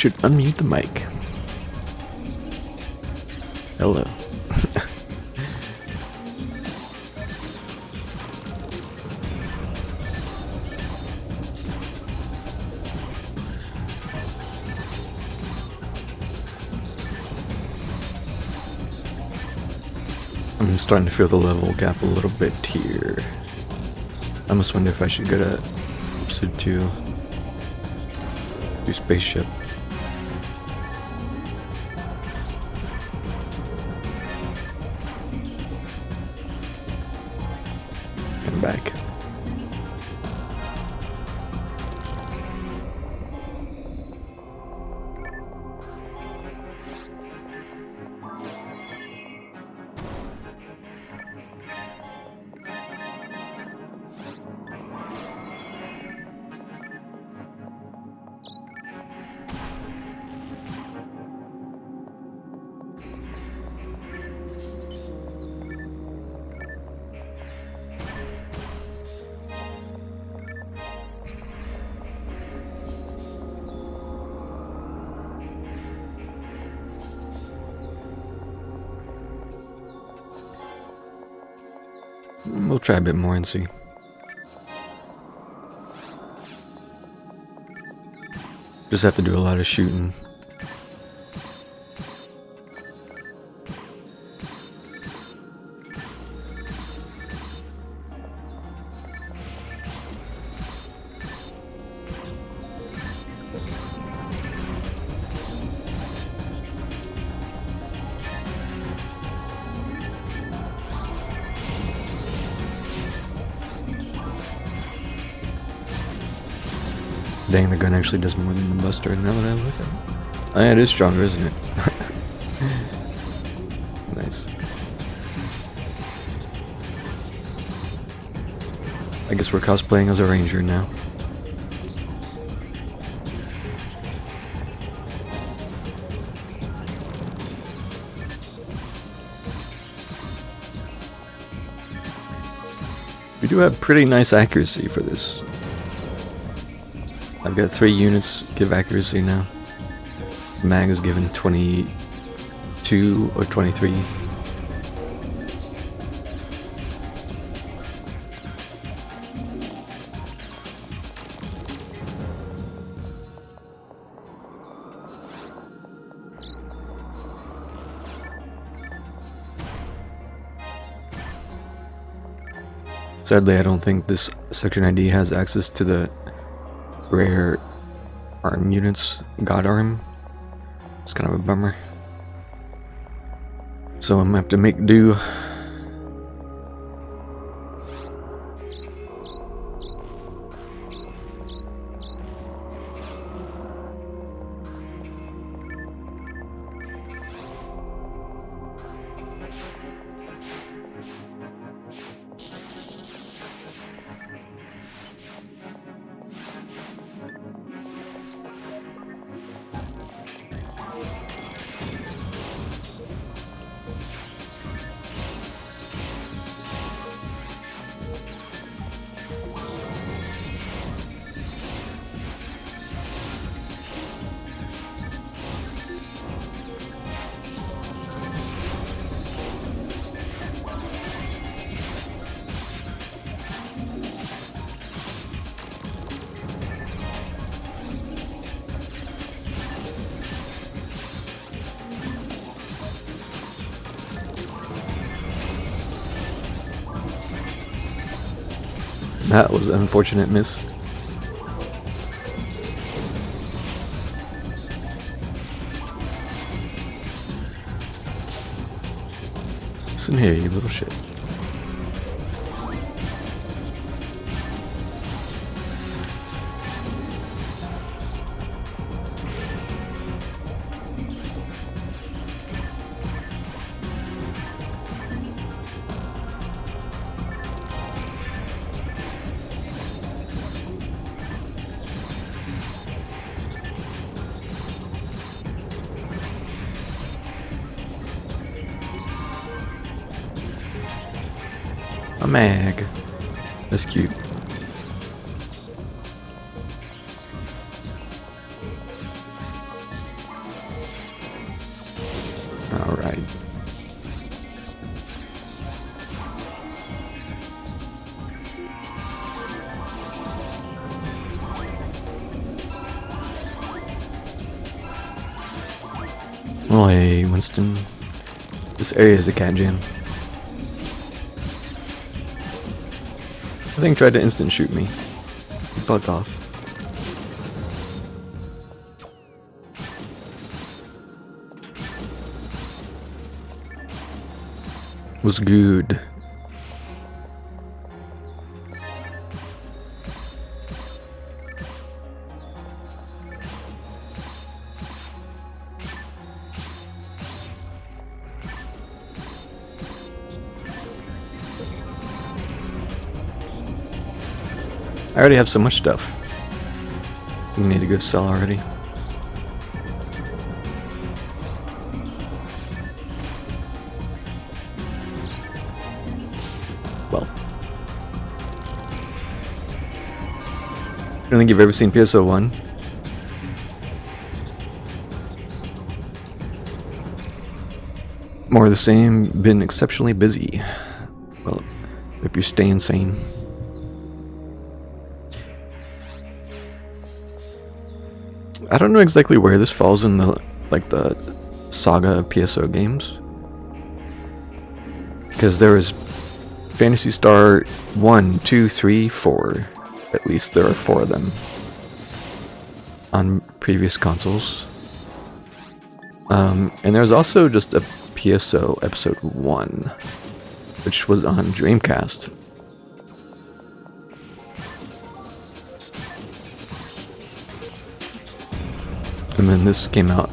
should unmute the mic. Hello. I'm starting to feel the level gap a little bit here. I almost wonder if I should go to episode 2. Do spaceship. I'm back. We'll try a bit more and see. Just have to do a lot of shooting. Dang, the gun actually does more than the buster now that I look at it. Oh yeah, it is stronger, isn't it? Nice. I guess we're cosplaying as a ranger now. We do have pretty nice accuracy for this. I've got 3 units give accuracy now. The mag is given 22 or 23. Sadly, I don't think this Section ID has access to the rare arm units, God Arm. It's kind of a bummer. So I'm gonna have to make do. That was an unfortunate miss. Listen here, you little shit. A mag. That's cute. Alright. Oh hey, Winston. This area is a cat jam. The thing tried to instant shoot me. Fuck off. Was good. I already have so much stuff. You need to go sell already. Well, I don't think you've ever seen PSO 1. More of the same, been exceptionally busy. Well, hope you're staying sane. I don't know exactly where this falls in the saga of PSO games, because there is Phantasy Star 1, 2, 3, 4. At least there are 4 of them on previous consoles. And there's also just a PSO episode 1, which was on Dreamcast. And then this came out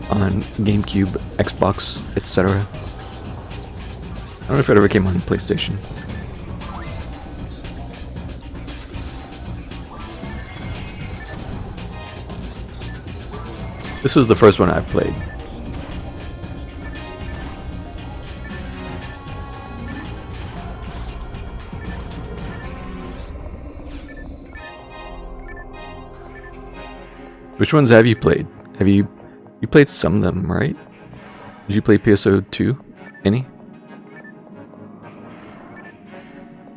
on GameCube, Xbox, etc. I don't know if it ever came on PlayStation. This was the first one I've played. Which ones have you played? Have you played some of them, right? Did you play PSO 2? Any?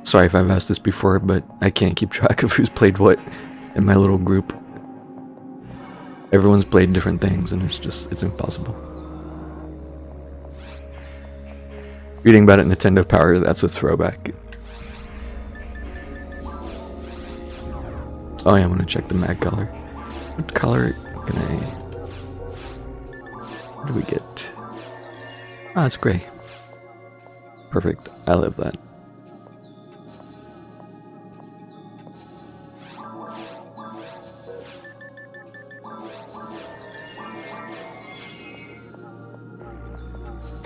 Sorry if I've asked this before, but I can't keep track of who's played what in my little group. Everyone's played different things and it's impossible. Reading about it, Nintendo Power, that's a throwback. Oh yeah, I'm gonna check the mag color. What color can I... What do we get? Ah, it's gray. Perfect. I love that.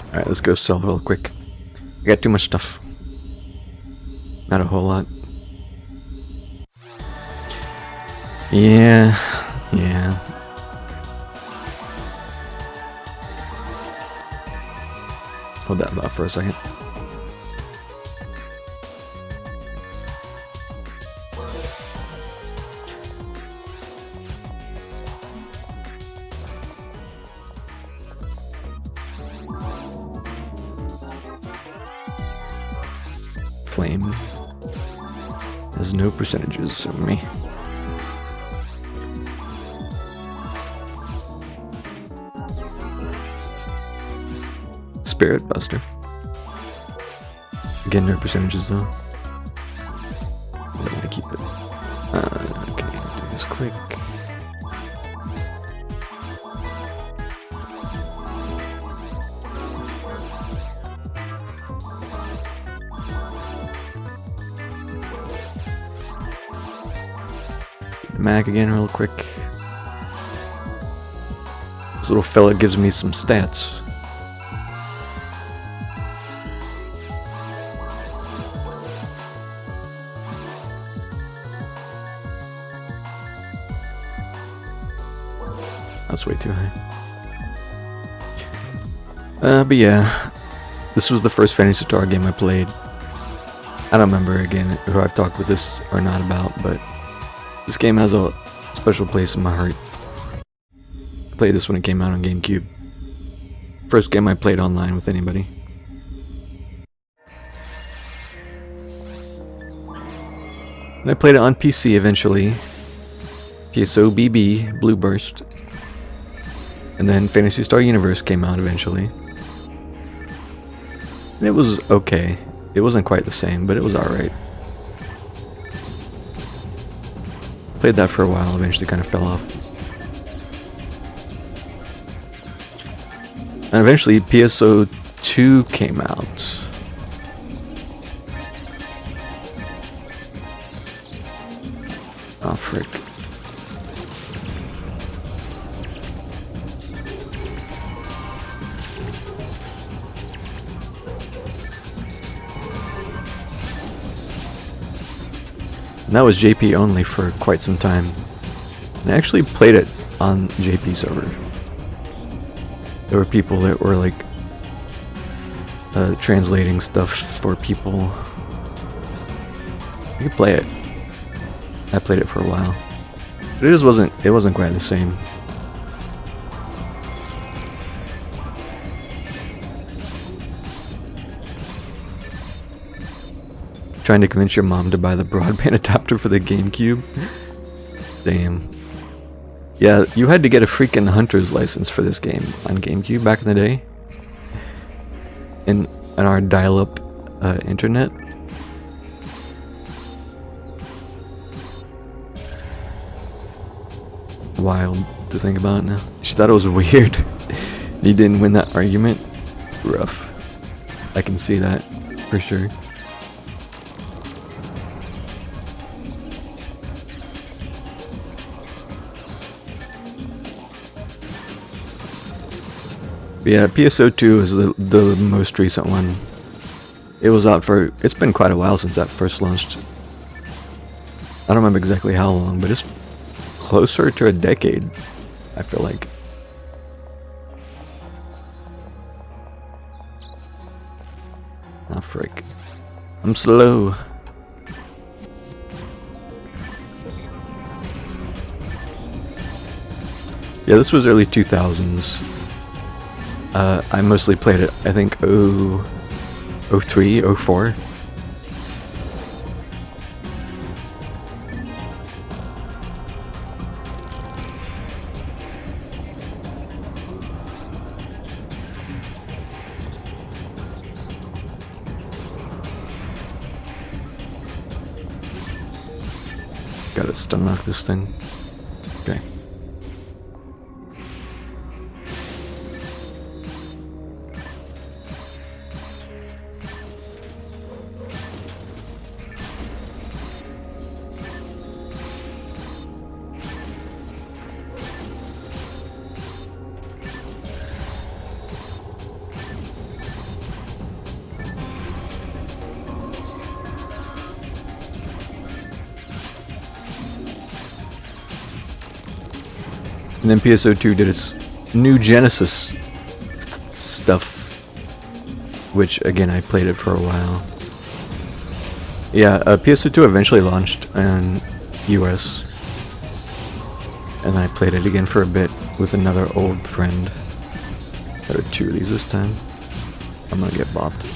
Alright, let's go sell real quick. I got too much stuff. Not a whole lot. Yeah. Hold that thought for a second. Flame has no percentages of me. Spirit Buster. Again, no percentages though. I'm gonna keep it. Okay, do this quick. The mag again, real quick. This little fella gives me some stats. That's way too high. But yeah, this was the first Phantasy Star game I played. I don't remember again who I've talked with this or not about, but this game has a special place in my heart. I played this when it came out on GameCube. First game I played online with anybody. And I played it on PC eventually. PSO BB, Blue Burst. And then Phantasy Star Universe came out eventually. And it was okay. It wasn't quite the same, but it was alright. Played that for a while, eventually kind of fell off. And eventually PSO 2 came out. Oh, frick. And that was JP only for quite some time. And I actually played it on JP server. There were people that were like translating stuff for people. You could play it. I played it for a while, but it wasn't quite the same. Trying to convince your mom to buy the broadband adapter for the GameCube. Damn. Yeah, you had to get a freaking hunter's license for this game on GameCube back in the day. In our dial-up internet. Wild to think about now. She thought it was weird. You didn't win that argument. Rough. I can see that for sure. But yeah, PSO 2 is the most recent one. It was out for, it's been quite a while since that first launched. I don't remember exactly how long, but it's closer to a decade, I feel like. Ah, frick. I'm slow. Yeah, this was early 2000s. I mostly played it, I think, 03, 04. Gotta stun lock this thing. Okay. And then PSO2 did its new Genesis stuff, which again I played it for a while. Yeah, PSO2 eventually launched in US, and I played it again for a bit with another old friend. There are two of these this time. I'm gonna get bopped.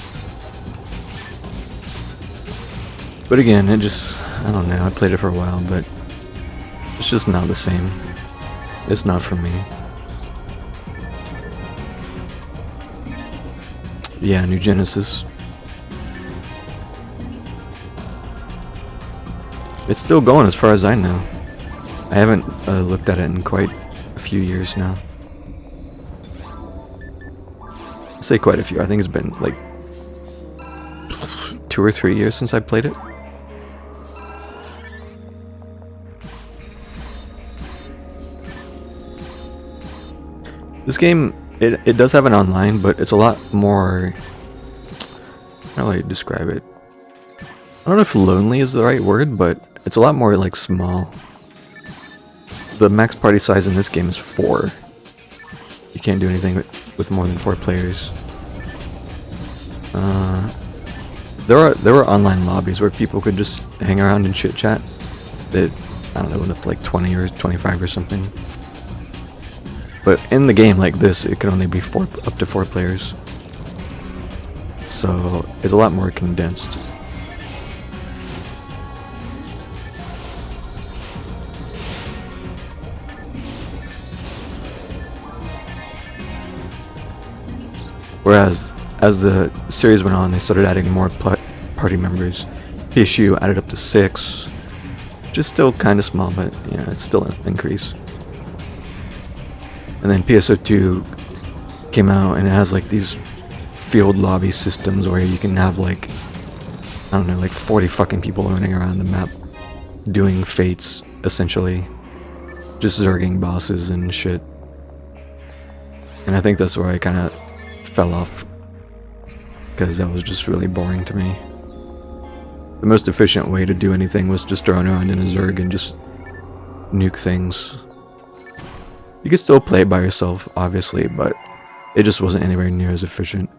But again, I don't know, I played it for a while, but it's just not the same. It's not for me. Yeah, new Genesis. It's still going as far as I know. I haven't looked at it in quite a few years now. I'd say quite a few. I think it's been like 2 or 3 years since I played it. This game, it does have an online, but it's a lot more, how do I describe it? I don't know if lonely is the right word, but it's a lot more like small. The max party size in this game is 4. You can't do anything with more than 4 players. There were online lobbies where people could just hang around and chit chat. That, I don't know, went up to like 20 or 25 or something. But in the game like this, it can only be up to 4 players. So it's a lot more condensed. Whereas, as the series went on, they started adding more party members. PSU added up to 6, which is still kind of small, but you know, it's still an increase. And then PSO 2 came out, and it has like these field lobby systems where you can have like, I don't know, like 40 fucking people running around the map doing fates, essentially. Just zerging bosses and shit. And I think that's where I kind of fell off, because that was just really boring to me. The most efficient way to do anything was just run around in a Zerg and just nuke things. You could still play by yourself, obviously, but it just wasn't anywhere near as efficient.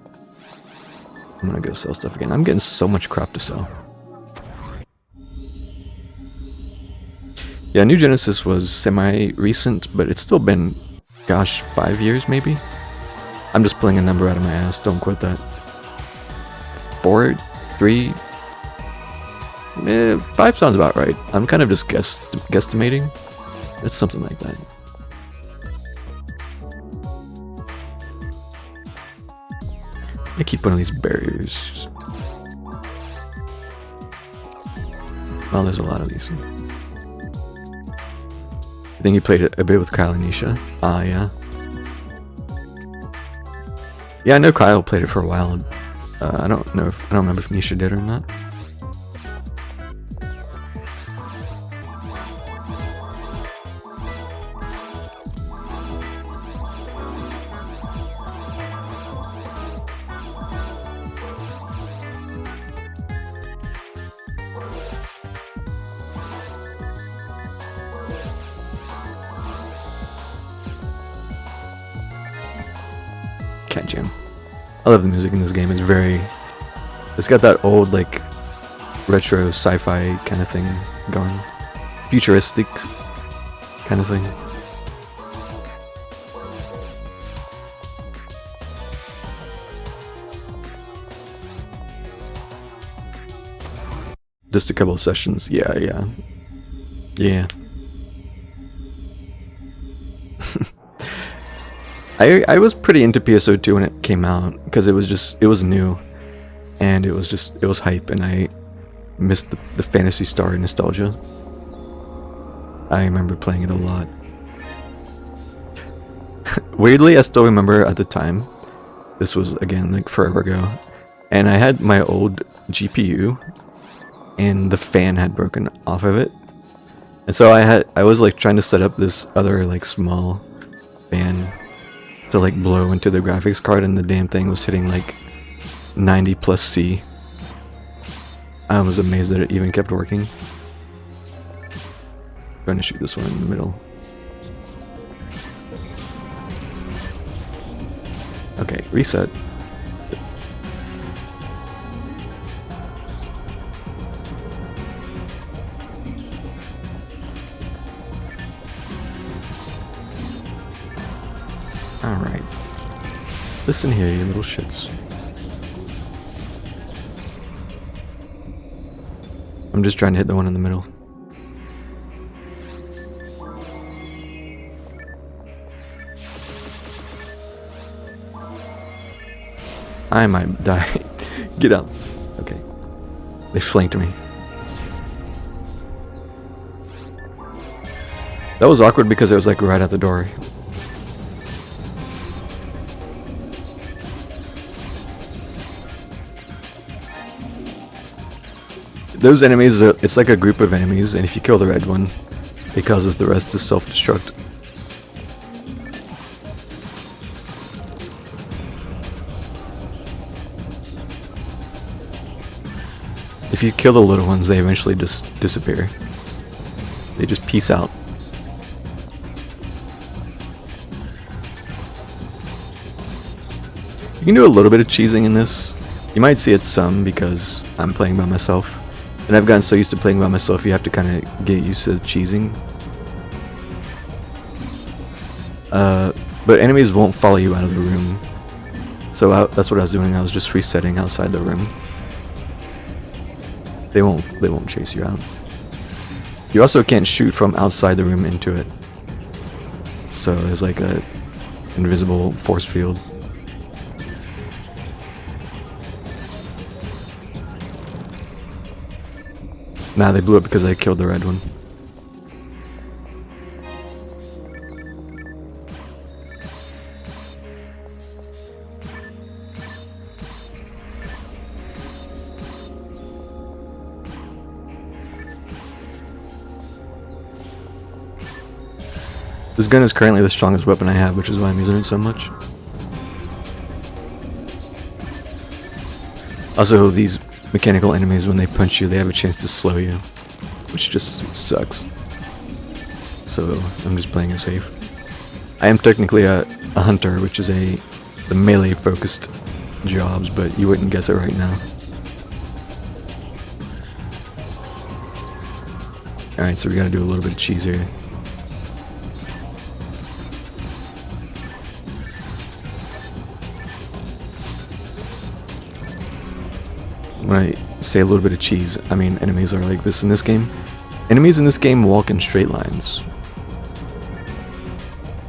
I'm gonna go sell stuff again. I'm getting so much crap to sell. Yeah, New Genesis was semi-recent, but it's still been, gosh, 5 years maybe? I'm just pulling a number out of my ass, don't quote that. 4, 3, 5 sounds about right. I'm kind of just guesstimating. It's something like that. I keep one of these barriers. Well, there's a lot of these. I think you played a bit with Kyle and Nisha. Ah, yeah. Yeah, I know Kyle played it for a while. I don't remember if Nisha did or not. Cat Jam. I love the music in this game. It's got that old, like, retro sci-fi kind of thing going. Futuristic kind of thing. Just a couple of sessions. Yeah. I was pretty into PSO 2 when it came out, because it was new, and it was hype, and I missed the Phantasy Star nostalgia. I remember playing it a lot. Weirdly, I still remember at the time, this was again like forever ago, and I had my old GPU, and the fan had broken off of it, and so I was like trying to set up this other like small fan to like blow into the graphics card, and the damn thing was hitting like 90 plus C. I was amazed that it even kept working. Trying to shoot this one in the middle. Okay, reset. Alright. Listen here, you little shits. I'm just trying to hit the one in the middle. I might die. Get up. Okay. They flanked me. That was awkward because it was like right at the door. Those enemies, it's like a group of enemies, and if you kill the red one, it causes the rest to self-destruct. If you kill the little ones, they eventually just disappear. They just peace out. You can do a little bit of cheesing in this. You might see it some because I'm playing by myself. And I've gotten so used to playing by myself, you have to kind of get used to cheesing. But enemies won't follow you out of the room. So that's what I was doing. I was just resetting outside the room. They won't chase you out. You also can't shoot from outside the room into it. So there's like a invisible force field. Nah, they blew up because I killed the red one. This gun is currently the strongest weapon I have, which is why I'm using it so much. Also, these mechanical enemies, when they punch you, they have a chance to slow you, which just sucks. So I'm just playing it safe. I am technically a hunter, which is the melee focused jobs, but you wouldn't guess it right now. Alright, so we gotta do a little bit of cheese here. When I say a little bit of cheese, I mean enemies are like this in this game. Enemies in this game walk in straight lines.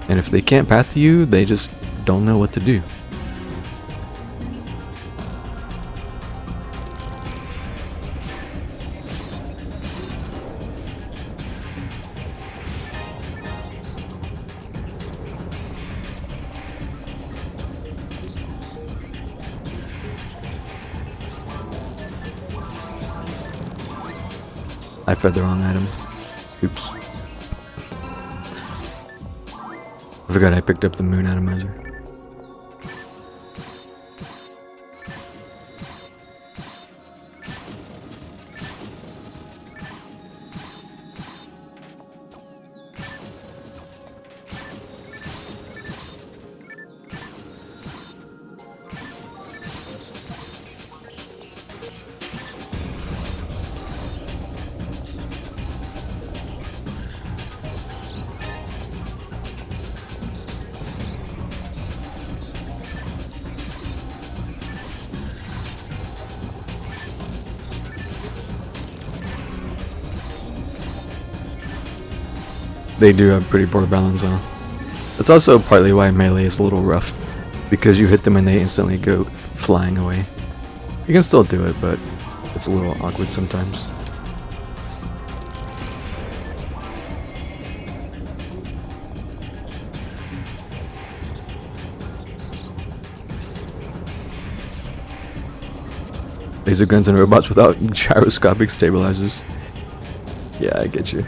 And if they can't path to you, they just don't know what to do. I fed the wrong item. Oops. I forgot I picked up the moon atomizer. They do have pretty poor balance though. That's also partly why melee is a little rough, because you hit them and they instantly go flying away. You can still do it, but it's a little awkward sometimes. Laser guns and robots without gyroscopic stabilizers. Yeah, I get you.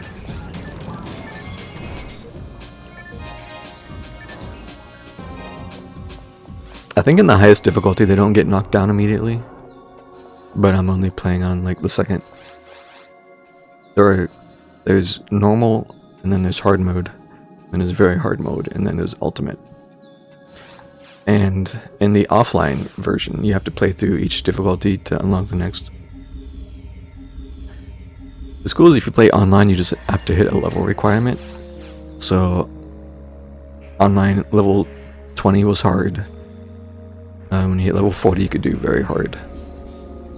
I think in the highest difficulty they don't get knocked down immediately, but I'm only playing on like the second. There's normal, and then there's hard mode, and there's very hard mode, and then there's ultimate. And in the offline version, you have to play through each difficulty to unlock the next. The cool is if you play online, you just have to hit a level requirement. So online level 20 was hard. When you hit level 40, you could do very hard.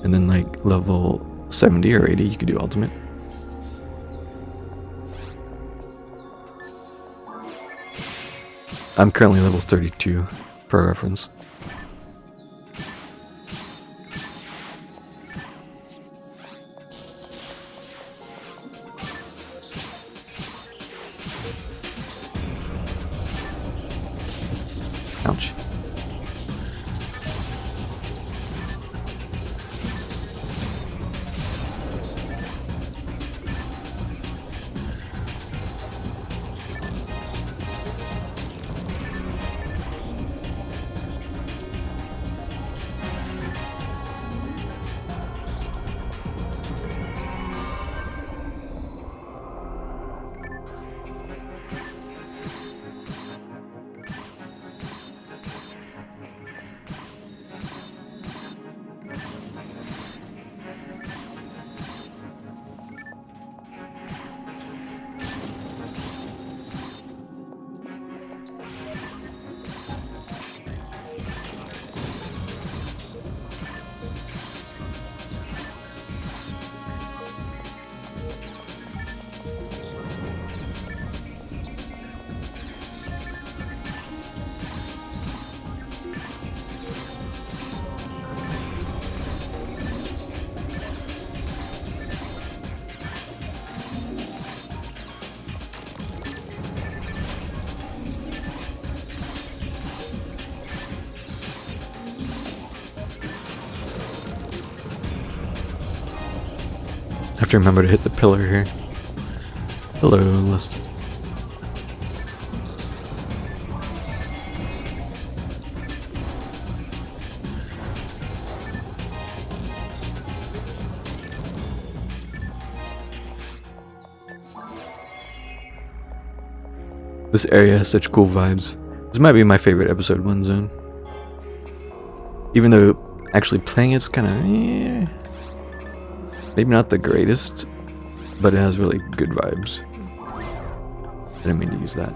And then like level 70 or 80, you could do ultimate. I'm currently level 32, for reference. Ouch. have to remember to hit the pillar here. Hello, List. This area has such cool vibes. This might be my favorite episode 1 zone. Even though actually playing it's kind of maybe not the greatest, but it has really good vibes. I didn't mean to use that.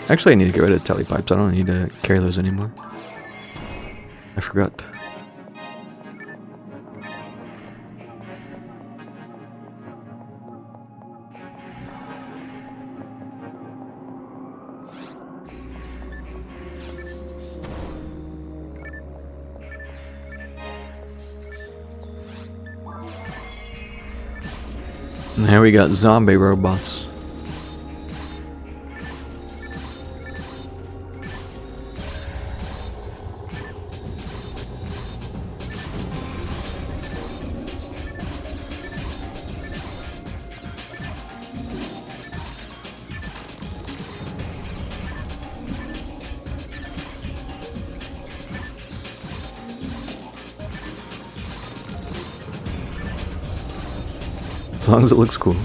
Actually, I need to get rid of telepipes. I don't need to carry those anymore. I forgot. And here we got zombie robots. As long as it looks cool.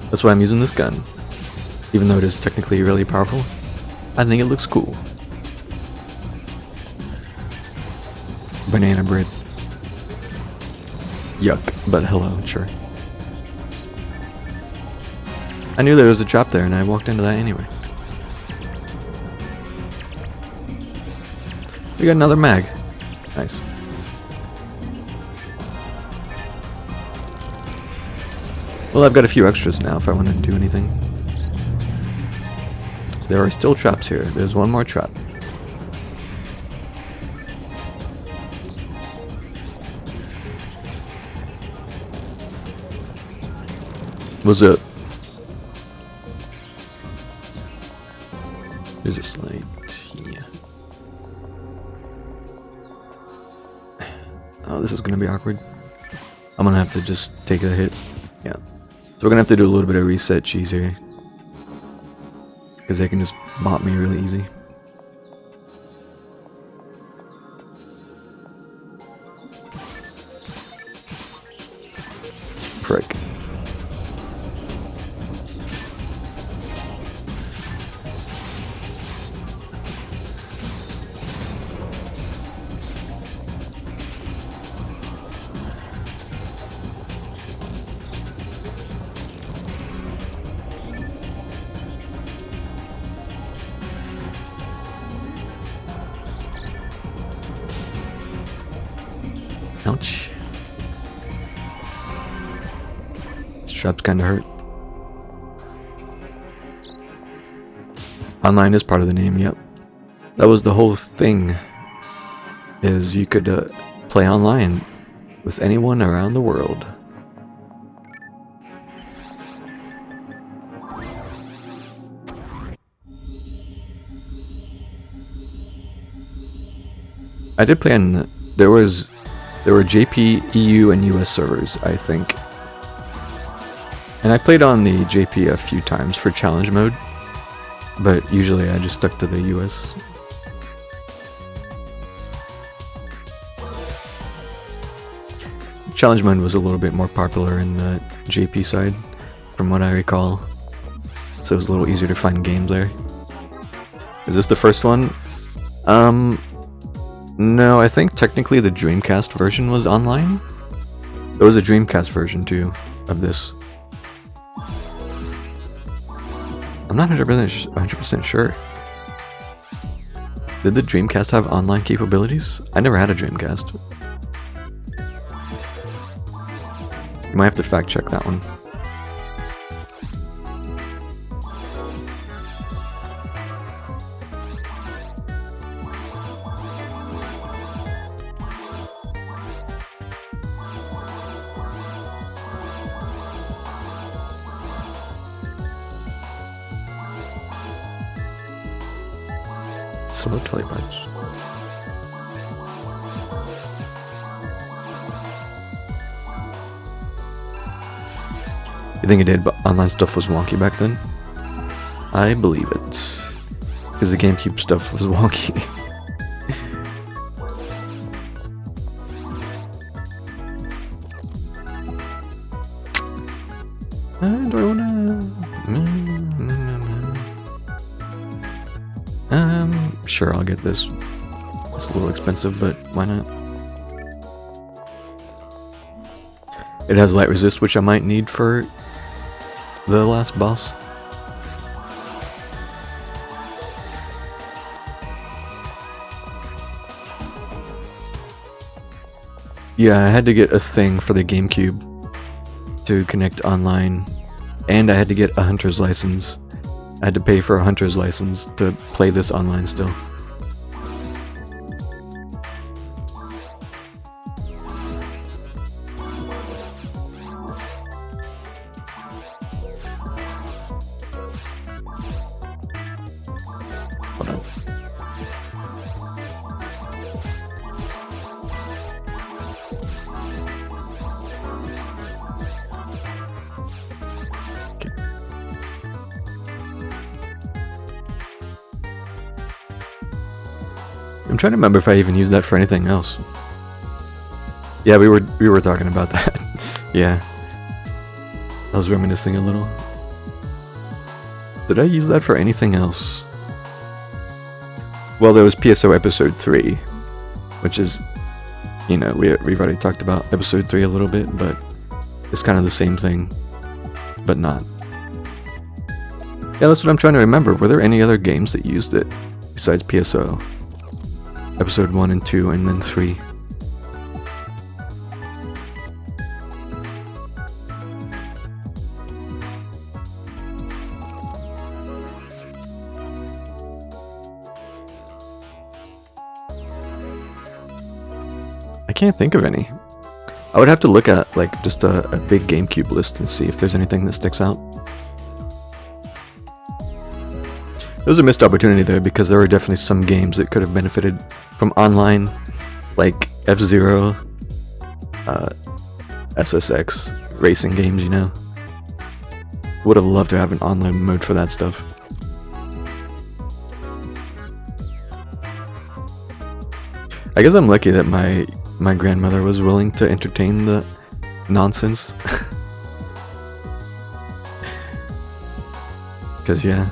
That's why I'm using this gun. Even though it is technically really powerful, I think it looks cool. Banana bread. Yuck, but hello, sure. I knew there was a trap there and I walked into that anyway. We got another mag. Nice. Well, I've got a few extras now if I want to do anything. There are still traps here. There's one more trap. What's up? There's a slide here. Oh, this is gonna be awkward. I'm gonna have to just take a hit. Yeah. So we're gonna have to do a little bit of reset cheese here. Because they can just bot me really easy. Frick. Ouch. This trap's kinda hurt. Online is part of the name, yep. That was the whole thing. Is you could play online with anyone around the world. I did play on there were JP, EU, and US servers, I think. And I played on the JP a few times for challenge mode, but usually I just stuck to the US. Challenge mode was a little bit more popular in the JP side, from what I recall. So it was a little easier to find games there. Is this the first one? No, I think technically the Dreamcast version was online. There was a Dreamcast version too of this. I'm not 100% sure. Did the Dreamcast have online capabilities? I never had a Dreamcast. You might have to fact check that one. Slow telly bites. You think it did, but online stuff was wonky back then? I believe it. Because the GameCube stuff was wonky. Do I wanna... Sure, I'll get this. It's a little expensive, but why not? It has light resist, which I might need for the last boss. Yeah, I had to get a thing for the GameCube to connect online, and I had to get a hunter's license. I had to pay for a hunter's license to play this online still. Hold on. I'm trying to remember if I even used that for anything else. Yeah, we were talking about that. Yeah. I was reminiscing a little. Did I use that for anything else? Well, there was PSO episode 3, which is, you know, we've already talked about episode 3 a little bit, but it's kind of the same thing, but not. Yeah, that's what I'm trying to remember. Were there any other games that used it besides PSO? Episode 1 and 2, and then 3. I can't think of any. I would have to look at like just a big GameCube list and see if there's anything that sticks out. There was a missed opportunity there because there were definitely some games that could have benefited from online, like F-Zero, SSX, racing games, you know. Would have loved to have an online mode for that stuff. I guess I'm lucky that my grandmother was willing to entertain the nonsense. Because, yeah.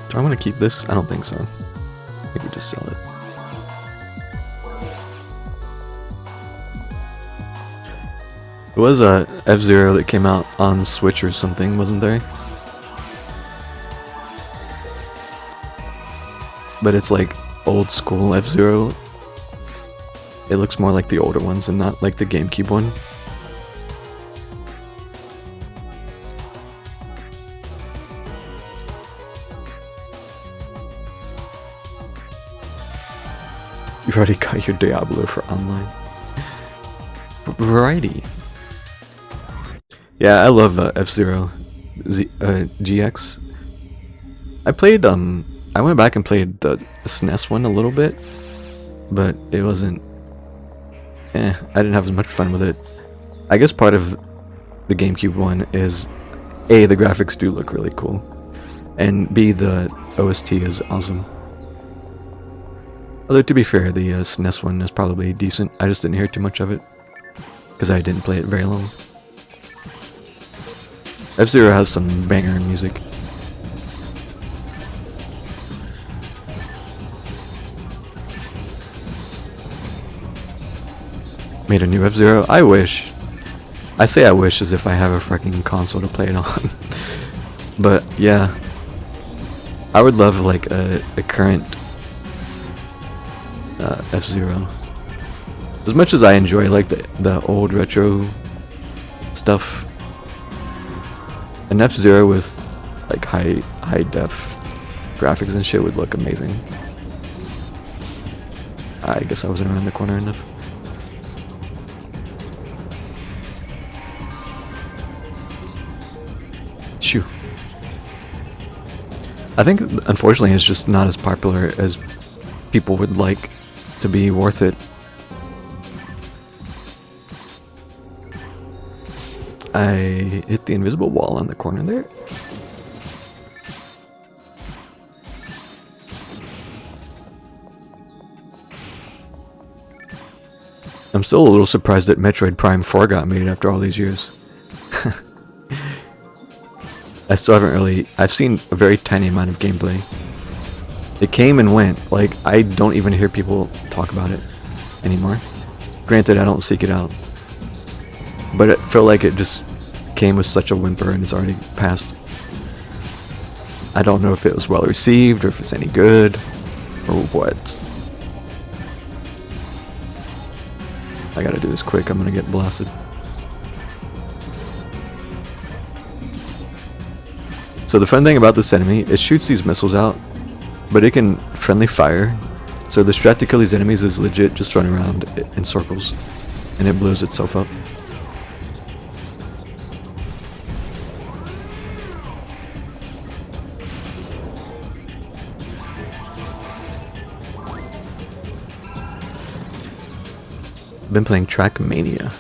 Do I want to keep this? I don't think so. I think we just sell it. There was a F-Zero that came out on Switch or something, wasn't there? But it's like old school F-Zero. It looks more like the older ones and not like the GameCube one. You've already got your Diablo for online. Variety. Yeah, I love F-Zero GX. I played, I went back and played the SNES one a little bit, but it wasn't, I didn't have as much fun with it. I guess part of the GameCube one is, A, the graphics do look really cool, and B, the OST is awesome. Although, to be fair, the SNES one is probably decent. I just didn't hear too much of it, because I didn't play it very long. F-Zero has some banger music. Made a new F-Zero? I wish. I say I wish as if I have a freaking console to play it on. But, yeah. I would love, like, a current F-Zero. As much as I enjoy like the old retro stuff, an F-Zero with like high def graphics and shit would look amazing. I guess I wasn't around the corner enough. Shoo. I think unfortunately it's just not as popular as people would like to be worth it. I hit the invisible wall on the corner there. I'm still a little surprised that Metroid Prime 4 got made after all these years. I still haven't really... I've seen a very tiny amount of gameplay. It came and went. Like, I don't even hear people talk about it anymore. Granted, I don't seek it out. But it felt like it just came with such a whimper and it's already passed. I don't know if it was well received or if it's any good or what. I gotta do this quick, I'm gonna get blasted. So the fun thing about this enemy, it shoots these missiles out, but it can friendly fire. So the strat to kill these enemies is legit just run around in circles, and it blows itself up. Been playing Trackmania.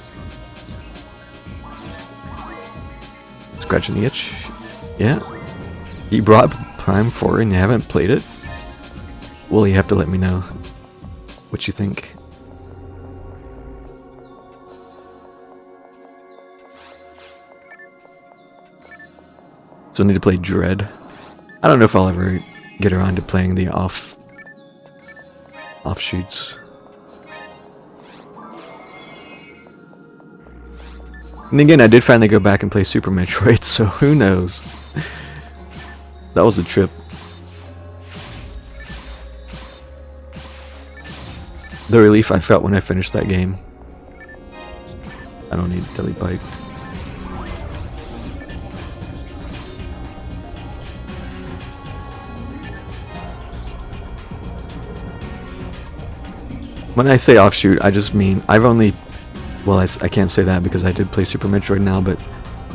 Scratching the itch. Yeah. You brought Prime 4 and you haven't played it? Well, you have to let me know what you think. So I need to play Dread. I don't know if I'll ever get around to playing the offshoots. And again, I did finally go back and play Super Metroid, so who knows? That was a trip. The relief I felt when I finished that game. I don't need Dilly Bike. When I say offshoot, I just mean I've only... Well, I can't say that because I did play Super Metroid now, but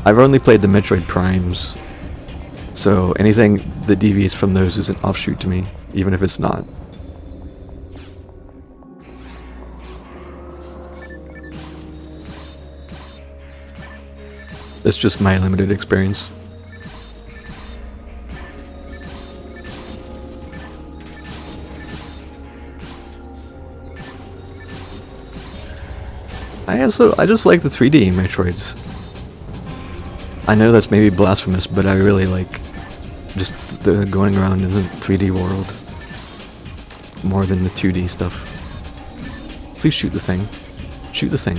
I've only played the Metroid Primes. So anything that deviates from those is an offshoot to me, even if it's not. That's just my limited experience. I just like the 3D Metroids. I know that's maybe blasphemous, but I really like just the going around in the 3D world more than the 2D stuff. Please shoot the thing. Shoot the thing.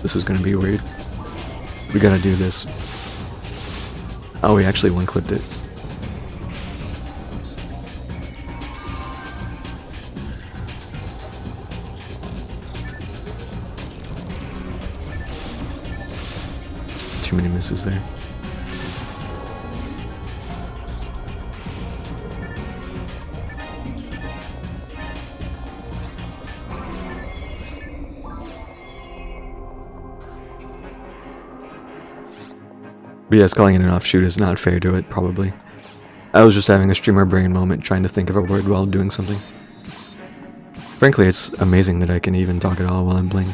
This is gonna be weird. We gotta do this. Oh, we actually one-clipped it. Too many misses there. But yes, calling it an offshoot is not fair to it, probably. I was just having a streamer brain moment trying to think of a word while doing something. Frankly, it's amazing that I can even talk at all while I'm playing.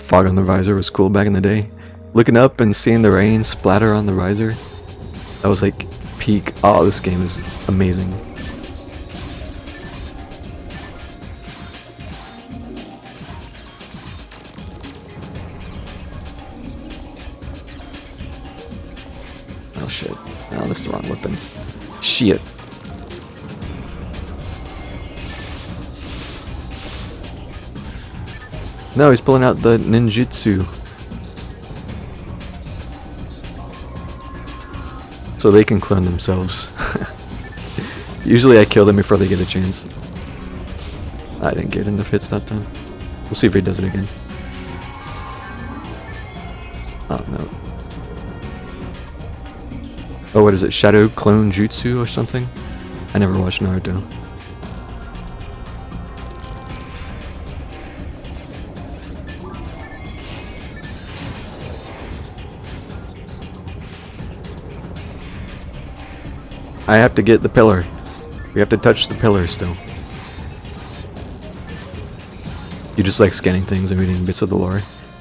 Fog on the visor was cool back in the day. Looking up and seeing the rain splatter on the visor. That was like peak. Oh, this game is amazing. Oh shit. Oh, that's the wrong weapon. Shit. No, he's pulling out the ninjutsu. So they can clone themselves. Usually I kill them before they get a chance. I didn't get enough hits that time. We'll see if he does it again. Oh no. Oh, what is it? Shadow Clone Jutsu or something? I never watched Naruto. I have to get the pillar. We have to touch the pillar still. You just like scanning things and reading bits of the lore?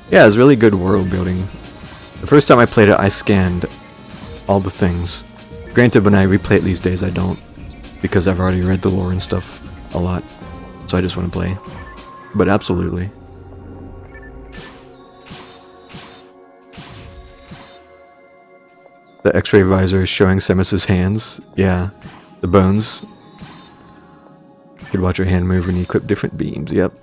Yeah, it's really good world building. The first time I played it, I scanned all the things. Granted, when I replay it these days, I don't, because I've already read the lore and stuff a lot. So I just want to play. But absolutely. The X-ray visor is showing Samus's hands. Yeah, the bones. You could watch your hand move when you equip different beams. Yep.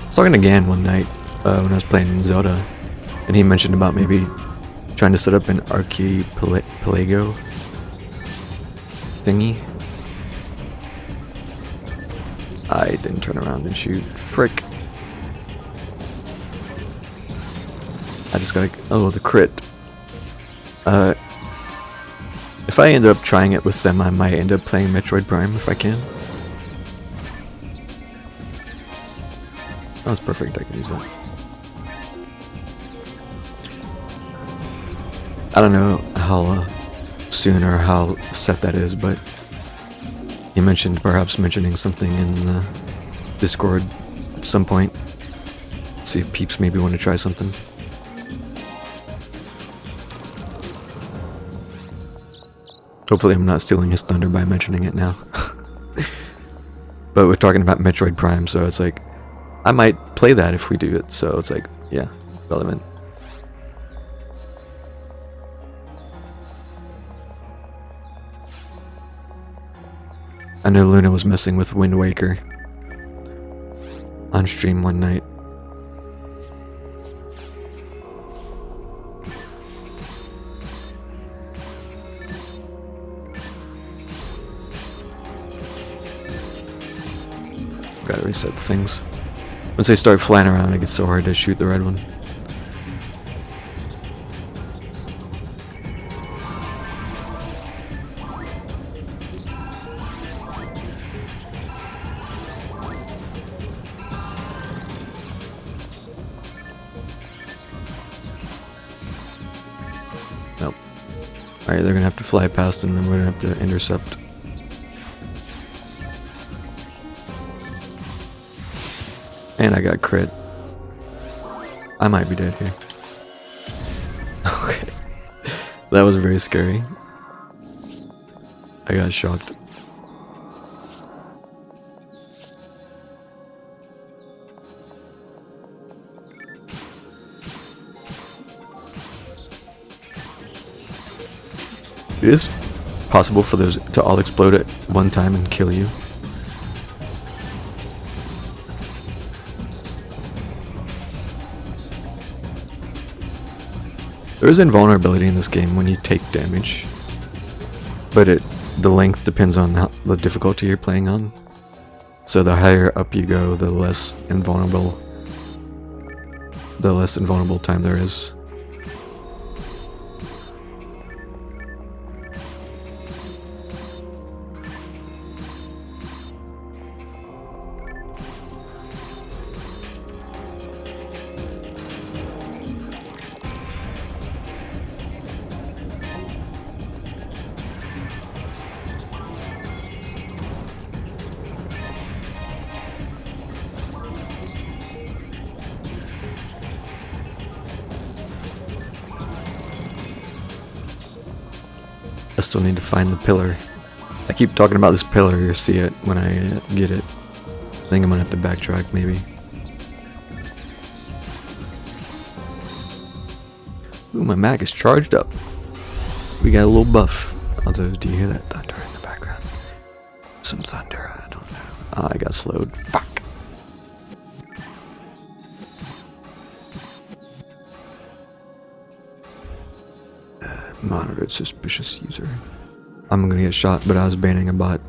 I was talking to Gan one night when I was playing Zelda, and he mentioned about maybe trying to set up an archipelago thingy. I didn't turn around and shoot. Frick. I just got the crit. If I end up trying it with them, I might end up playing Metroid Prime if I can. That's perfect, I can use that. I don't know how soon or how set that is, but you mentioned perhaps mentioning something in the Discord at some point. See if peeps maybe want to try something. Hopefully I'm not stealing his thunder by mentioning it now. But we're talking about Metroid Prime, so it's like, I might play that if we do it, so it's like, yeah, relevant. I know Luna was messing with Wind Waker on stream one night. Gotta reset the things. Once they start flying around, it gets so hard to shoot the red one. Nope. Alright, they're gonna have to fly past and then we're gonna have to intercept. And I got crit. I might be dead here. Okay. That was very scary. I got shocked. It is possible for those to all explode at one time and kill you. There is invulnerability in this game when you take damage, but the length depends on the difficulty you're playing on. So the higher up you go, the less invulnerable time there is. I still need to find the pillar. I keep talking about this pillar, you'll see it when I get it. I think I'm gonna have to backtrack maybe. Ooh, my Mac is charged up. We got a little buff. Although, do you hear that thunder in the background? Some thunder, I don't know. Ah, I got slowed. Fuck. Monitored suspicious user. I'm gonna get shot, but I was banning a bot.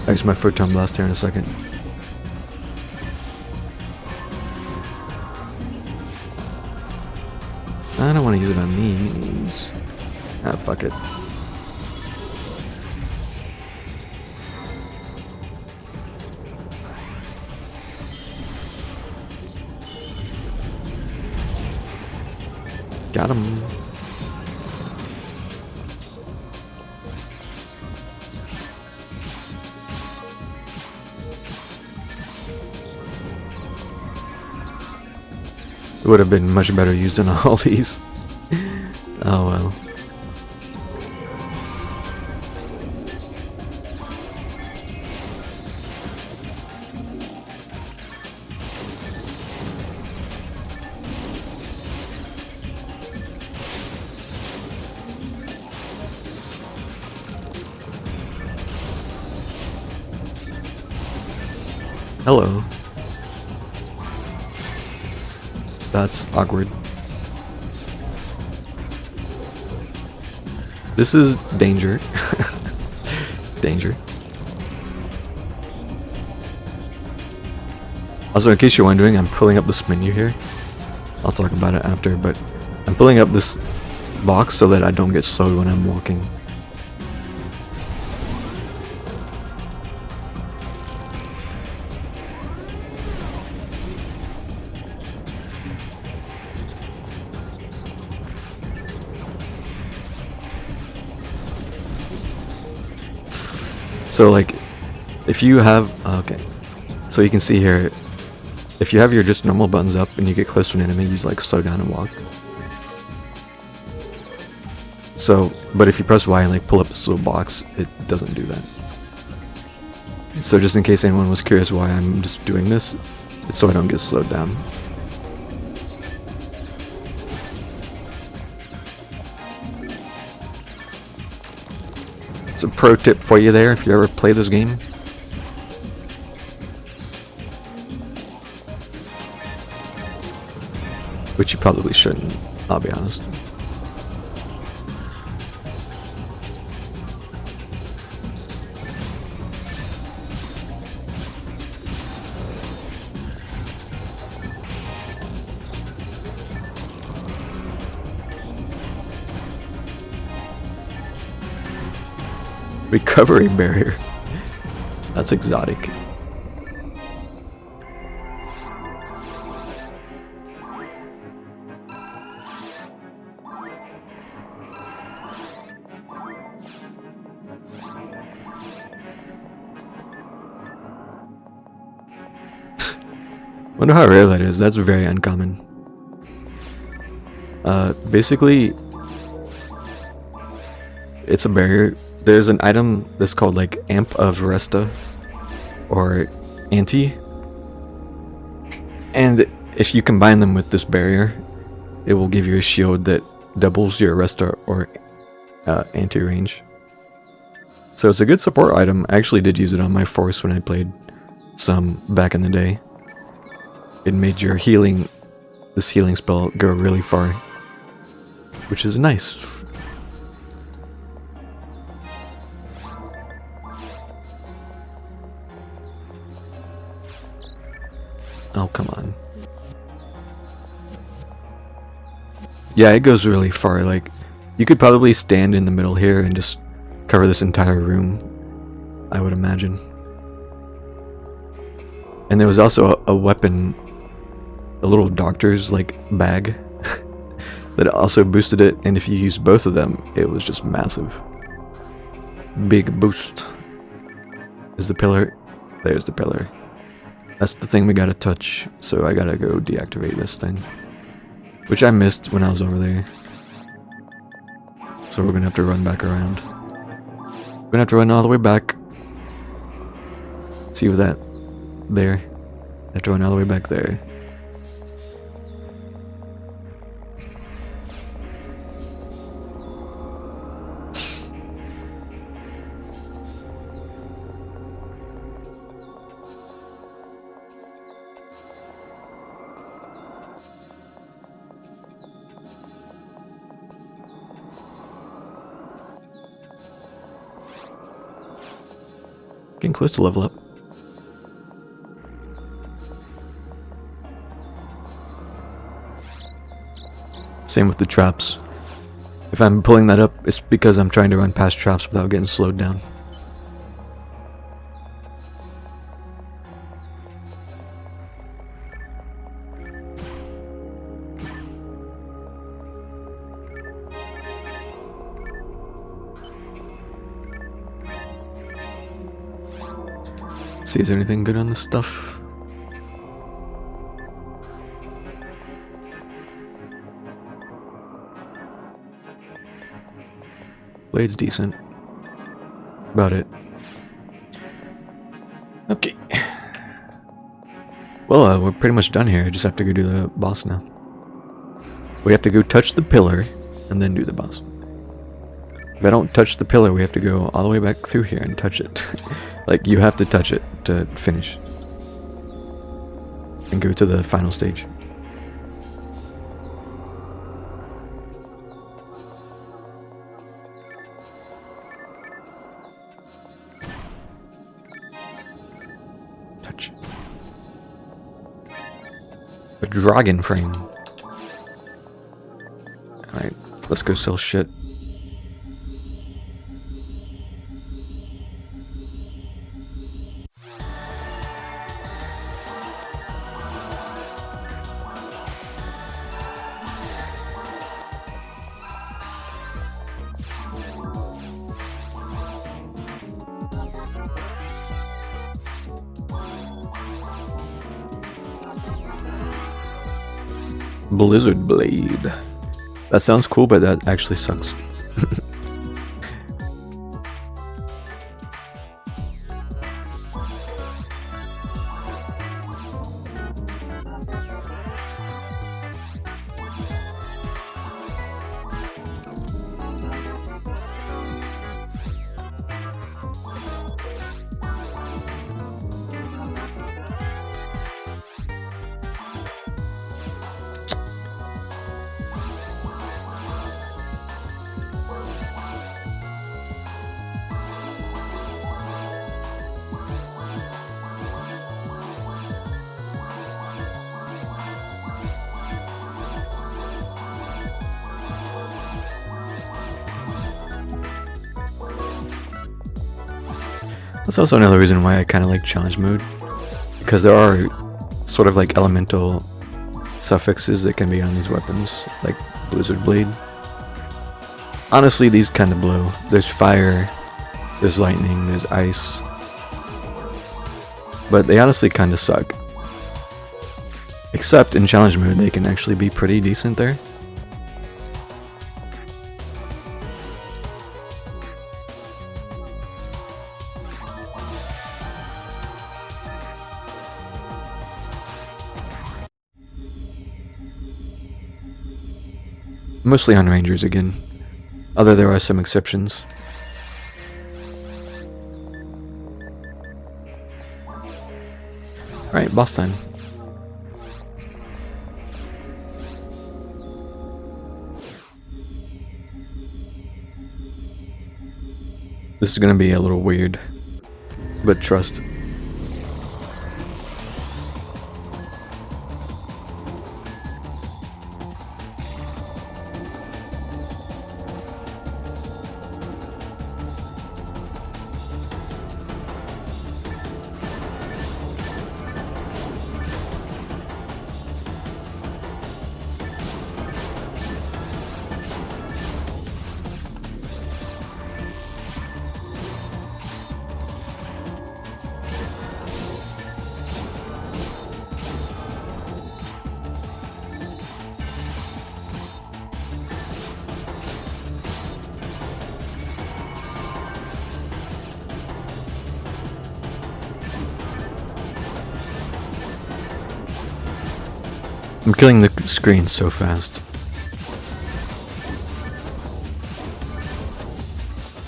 I use my photon blast here in a second. I don't want to use it on these. Ah, fuck it. Got him. It would have been much better used in all these. Oh well. Hello. That's awkward. This is danger. Danger. Also, in case you're wondering, I'm pulling up this menu here. I'll talk about it after, but I'm pulling up this box so that I don't get slowed when I'm walking. So like, if you have, okay, so you can see here, if you have your just normal buttons up and you get close to an enemy, you just like slow down and walk. So, but if you press Y and like pull up this little box, it doesn't do that. So just in case anyone was curious why I'm just doing this, it's so I don't get slowed down. It's a pro tip for you there if you ever play this game. Which you probably shouldn't, I'll be honest. Recovery barrier. That's exotic. Wonder how rare that is. That's very uncommon. Basically, it's a barrier. There's an item that's called like Amp of Resta or Anti, and if you combine them with this barrier, it will give you a shield that doubles your Resta or Anti range. So it's a good support item. I actually did use it on my Force when I played some back in the day. It made your healing, this healing spell, go really far, which is nice. Oh, come on. Yeah, it goes really far. Like, you could probably stand in the middle here and just cover this entire room, I would imagine. And there was also a weapon, a little doctor's like bag that also boosted it, and if you use both of them, it was just massive. Big boost. Is the pillar? There's the pillar. That's the thing we gotta touch, so I gotta go deactivate this thing. Which I missed when I was over there. So we're gonna have to run back around. We're gonna have to run all the way back. See with that there. I have to run all the way back there. Getting close to level up. Same with the traps. If I'm pulling that up, it's because I'm trying to run past traps without getting slowed down. See, is there anything good on this stuff? Blade's decent. About it. Okay. Well, we're pretty much done here. I just have to go do the boss now. We have to go touch the pillar and then do the boss. If I don't touch the pillar, we have to go all the way back through here and touch it. Like, you have to touch it to finish. And go to the final stage. Touch. A dragon frame. Alright, let's go sell shit. Blizzard Blade. That sounds cool, but that actually sucks. That's also another reason why I kind of like challenge mode, because there are sort of like elemental suffixes that can be on these weapons, like Blizzard Blade. Honestly, these kind of blow. There's fire, there's lightning, there's ice, but they honestly kind of suck. Except in challenge mode, they can actually be pretty decent there. Mostly on rangers again, although there are some exceptions. Alright, boss time. This is gonna be a little weird, but trust. I'm killing the screen so fast.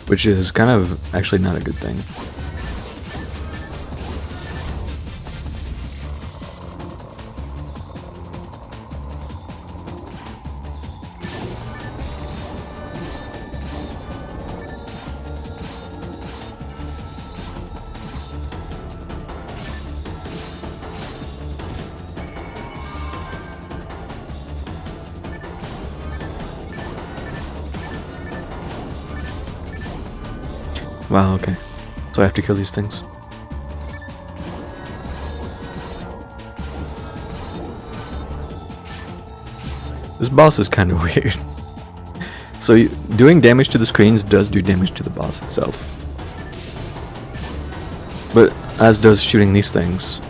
Which is kind of actually not a good thing. Wow, okay. So I have to kill these things. This boss is kind of weird. So doing damage to the screens does do damage to the boss itself. But as does shooting these things.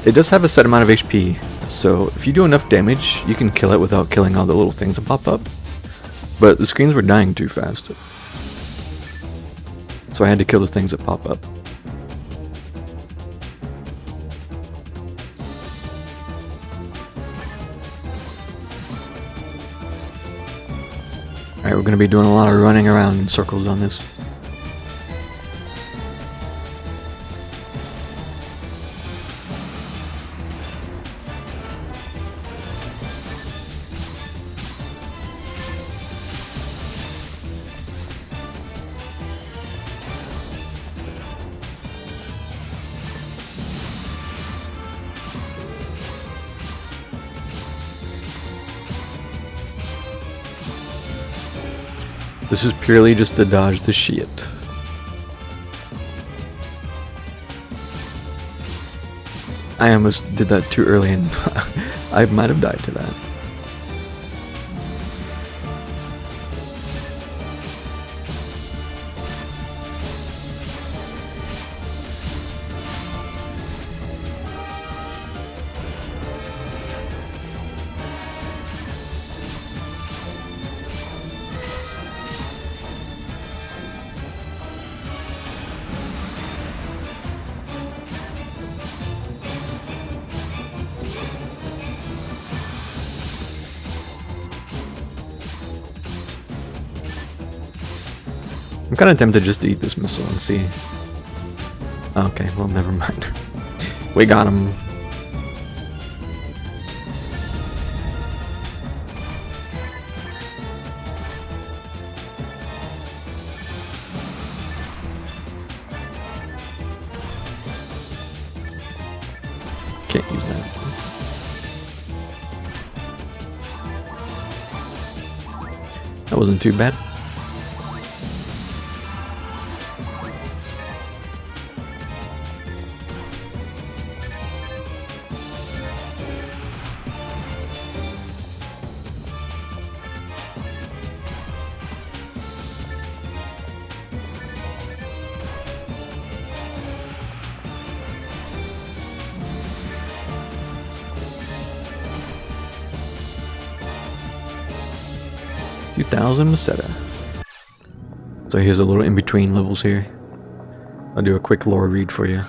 It does have a set amount of HP, so if you do enough damage, you can kill it without killing all the little things that pop up. But the screens were dying too fast. So I had to kill the things that pop up. Alright, we're going to be doing a lot of running around in circles on this. This is purely just to dodge the shit. I almost did that too early and I might have died to that. I'm kind of tempted just to eat this missile and see. Okay, well, never mind. We got him. Can't use that. That wasn't too bad. Meseta. So here's a little in-between levels here. I'll do a quick lore read for you.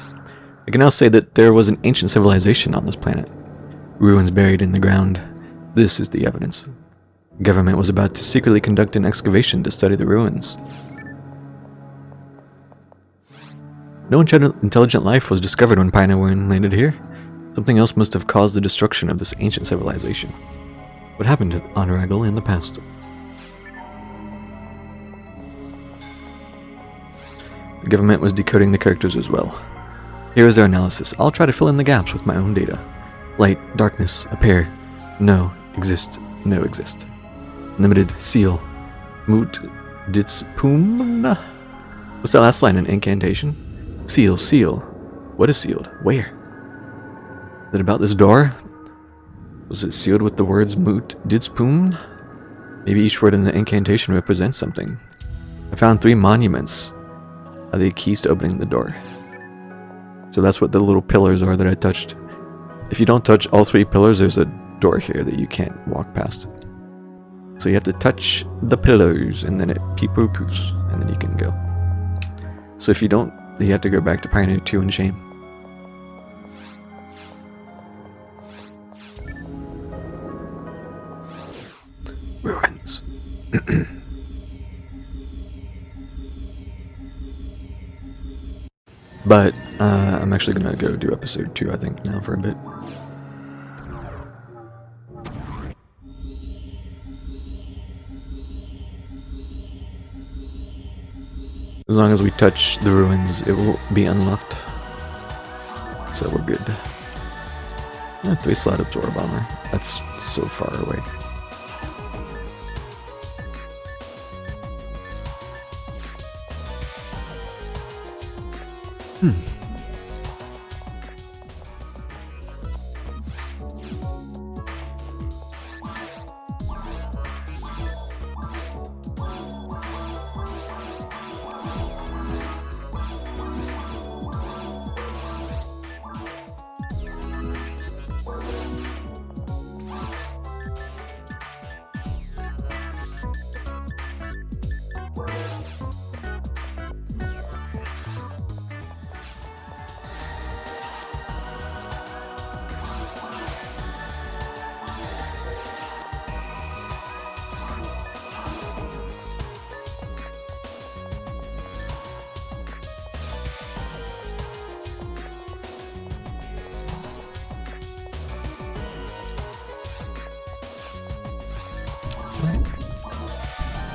I can now say that there was an ancient civilization on this planet. Ruins buried in the ground. This is the evidence. The government was about to secretly conduct an excavation to study the ruins. No intelligent life was discovered when Pioneer landed here. Something else must have caused the destruction of this ancient civilization. What happened to Honorable in the past? The government was decoding the characters as well. Here is their analysis. I'll try to fill in the gaps with my own data. Light, darkness, appear, no, exist, no exist. Limited, seal, moot, dits, poom. What's that last line, an incantation? Seal, seal. What is sealed? Where? Is it about this door? Was it sealed with the words moot, dits, poom? Maybe each word in the incantation represents something. I found 3 monuments. Are they keys to opening the door? So that's what the little pillars are that I touched. If you don't touch all 3 pillars, there's a door here that you can't walk past. So you have to touch the pillars, and then it poofs, and then you can go. So if you don't, you have to go back to Pioneer 2 in shame. Ruins. But I'm actually gonna go do episode 2, I think, now for a bit. As long as we touch the ruins, it will be unlocked. So we're good. 3-slot absorb armor. That's so far away.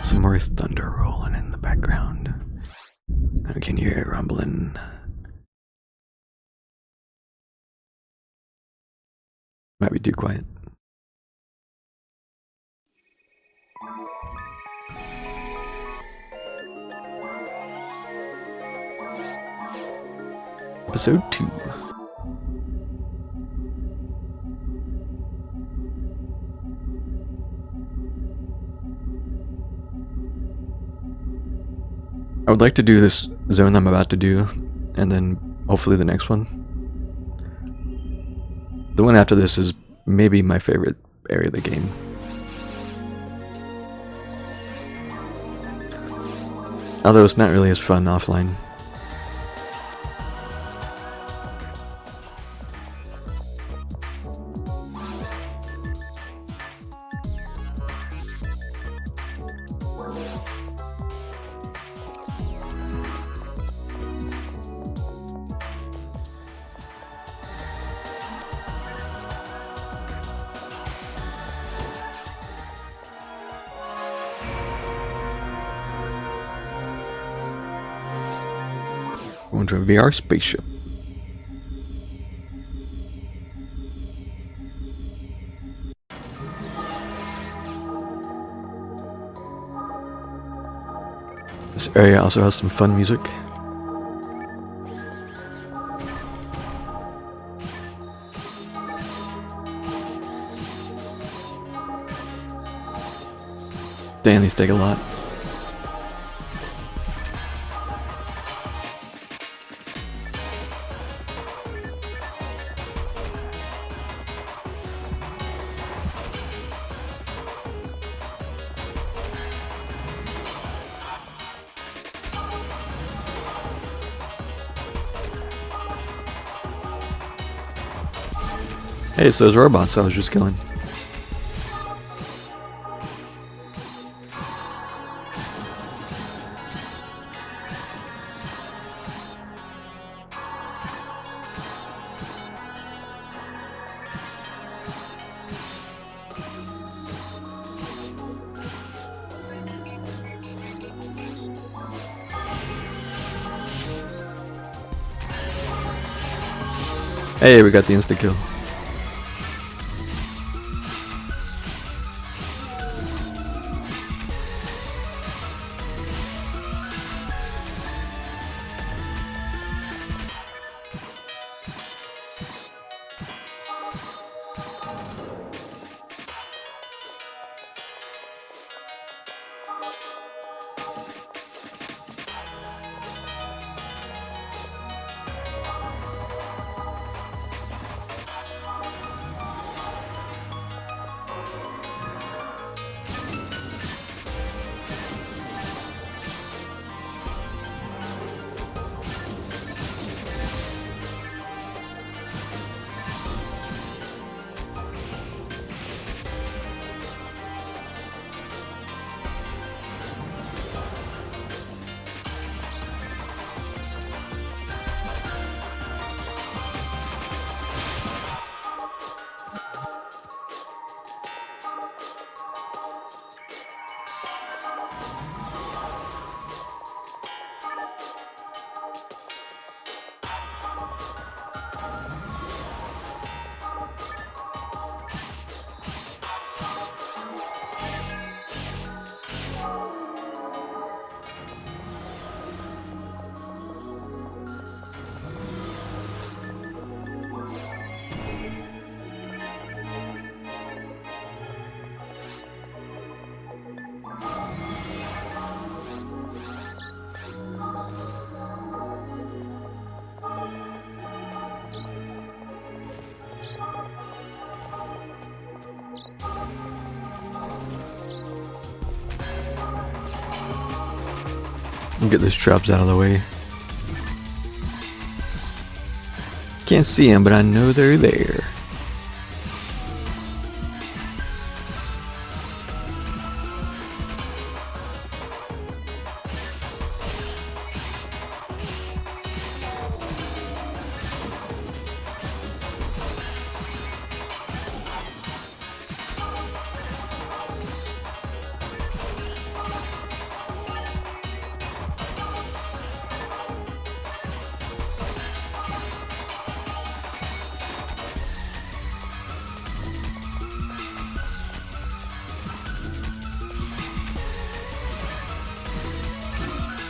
Some more thunder rolling in the background. Can you hear it rumbling? Might be too quiet. Episode 2. I would like to do this zone I'm about to do, and then hopefully the next one. The one after this is maybe my favorite area of the game. Although it's not really as fun offline. Going to a VR spaceship. This area also has some fun music. Damn, these take a lot. Hey, it's those robots I was just killing. Hey, we got the insta kill. I'll get those traps out of the way. Can't see them, but I know they're there.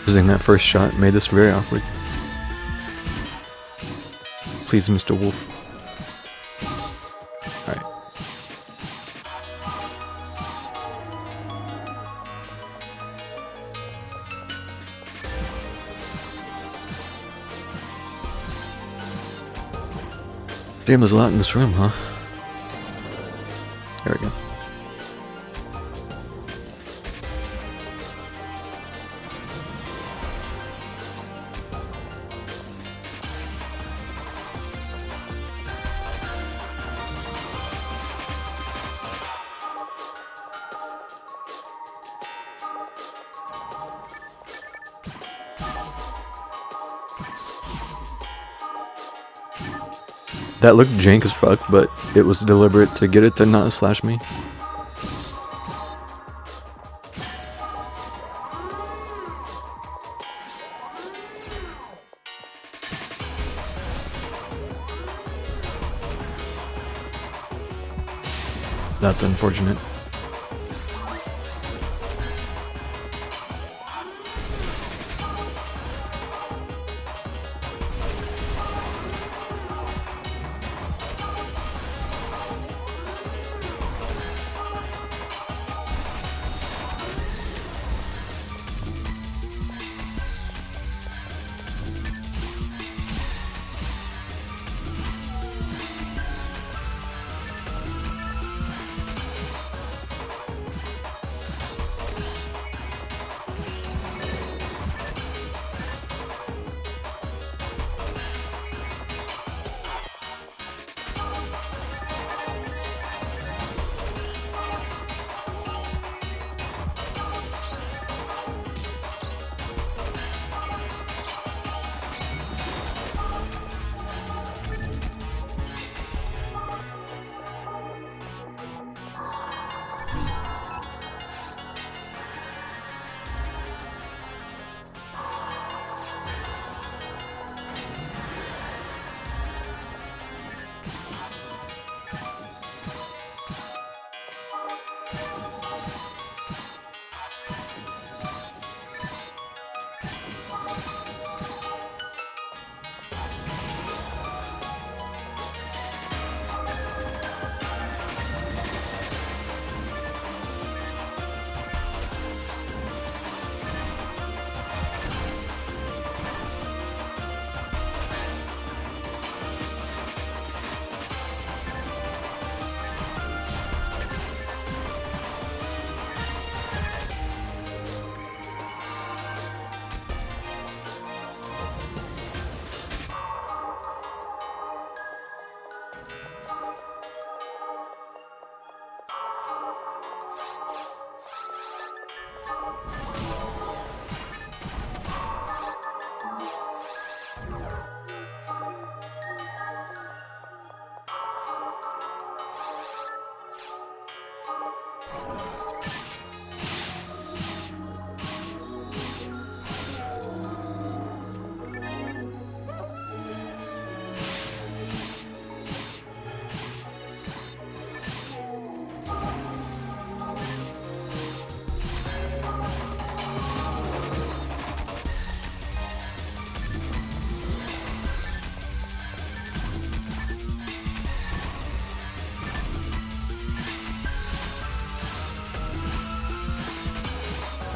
Losing that first shot made this very awkward. Please, Mr. Wolf. Alright. Damn, there's a lot in this room, huh? There we go. That looked jank as fuck, but it was deliberate to get it to not slash me. That's unfortunate.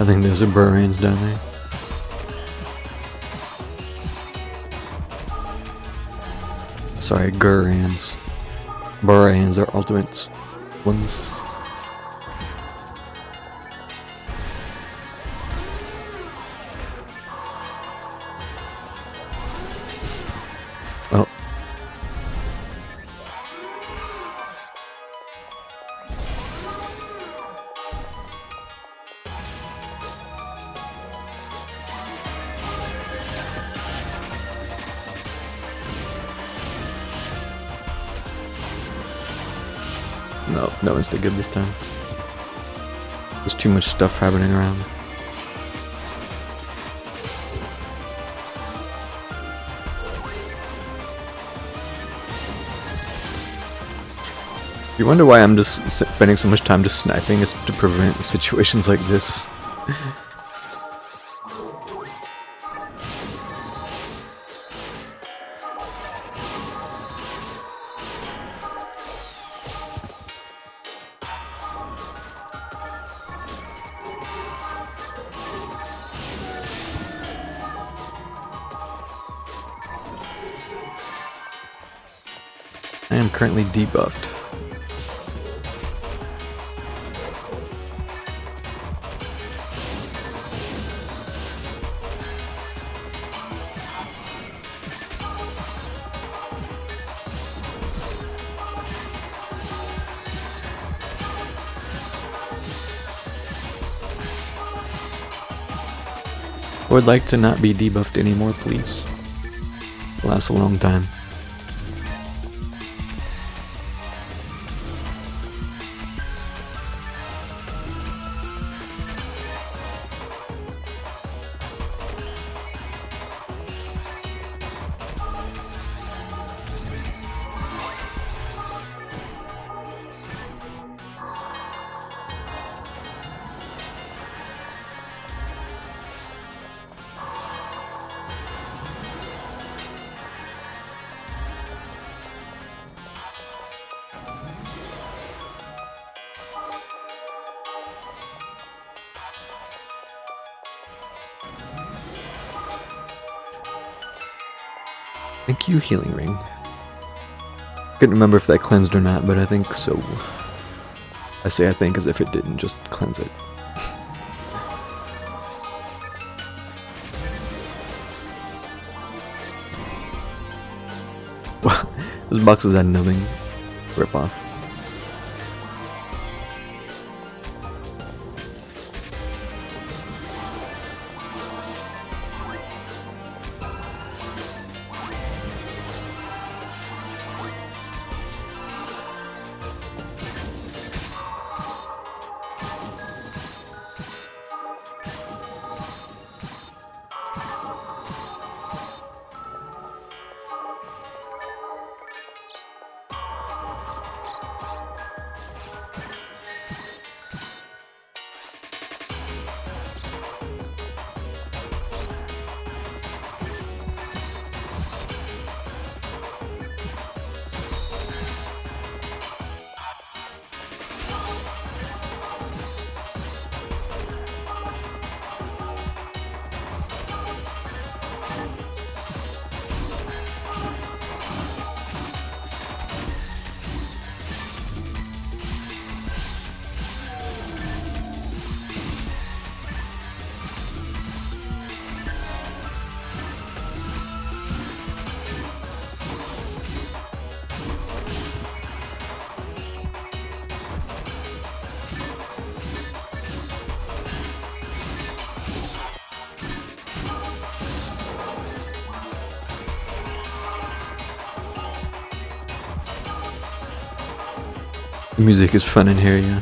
I think there's a Burrains down there. Sorry, Gurrains. Burrains are ultimate ones. No, no insta good this time. There's too much stuff happening around. You wonder why I'm just spending so much time just sniping, is to prevent situations like this. I am currently debuffed. I would like to not be debuffed anymore, please. It lasts a long time. Thank you, Healing Ring. Couldn't remember if that cleansed or not, but I think so. I say I think as if it didn't just cleanse it. Those boxes had nothing. Rip off. The music is fun in here, yeah.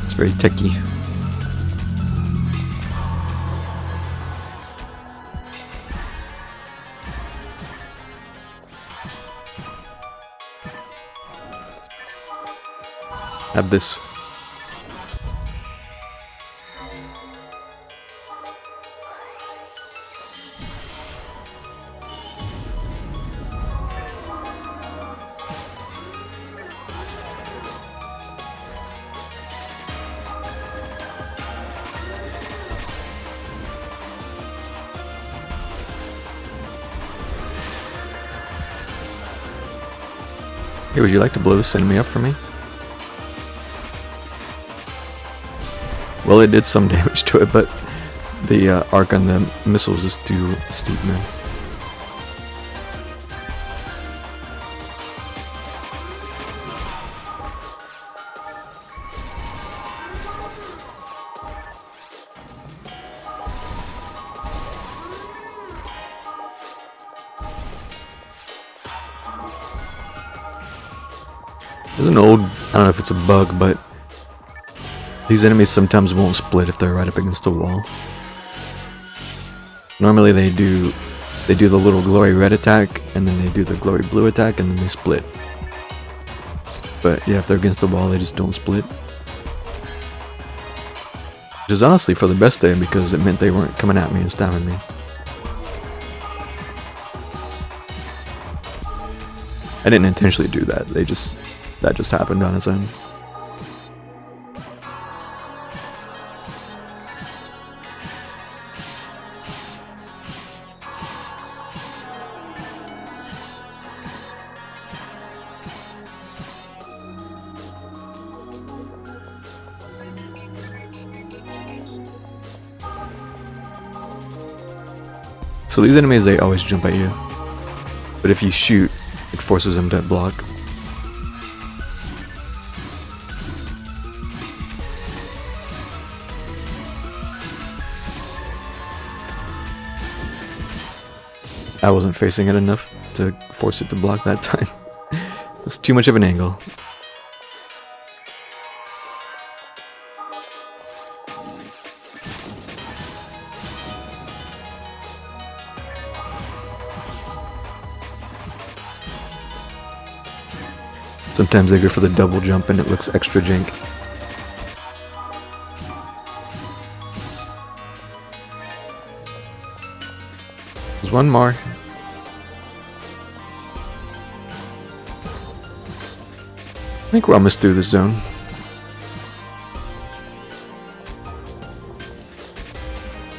It's very techy. Have this. Hey, would you like to blow this enemy up for me? Well, it did some damage to it, but the arc on the missiles is too steep, man. There's an old, I don't know if it's a bug, but these enemies sometimes won't split if they're right up against the wall. Normally they do the little glory red attack, and then they do the glory blue attack, and then they split. But yeah, if they're against the wall, they just don't split. Which is honestly for the best thing, because it meant they weren't coming at me and stabbing me. I didn't intentionally do that, that just happened on its own. So these enemies, they always jump at you, but if you shoot, it forces them to block. I wasn't facing it enough to force it to block that time. It's too much of an angle. Sometimes they go for the double jump and it looks extra jank. There's one more. I think we're almost through this zone.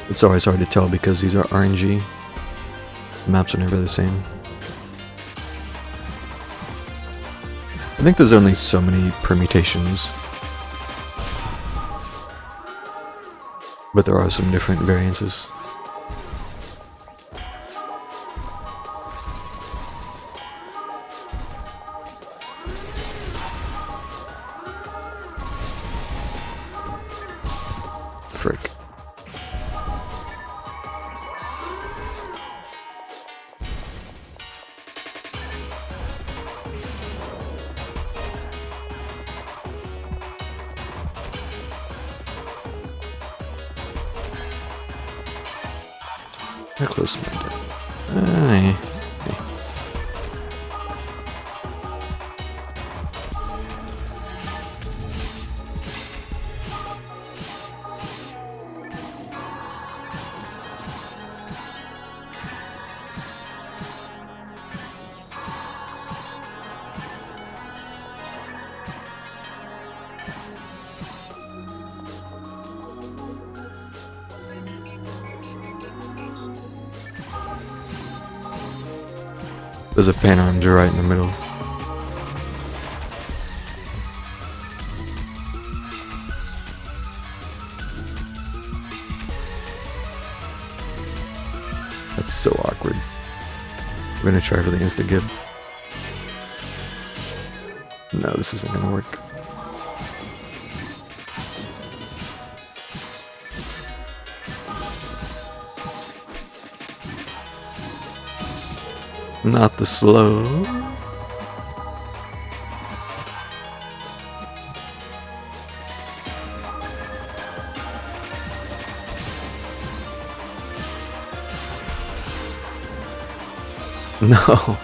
It's always hard to tell because these are RNG. The maps are never the same. I think there's only so many permutations, but there are some different variances. Frick. How close am I to? There's a panorama right in the middle. That's so awkward. We're gonna try for the insta-gib. No, this isn't gonna work. Not the slow. No,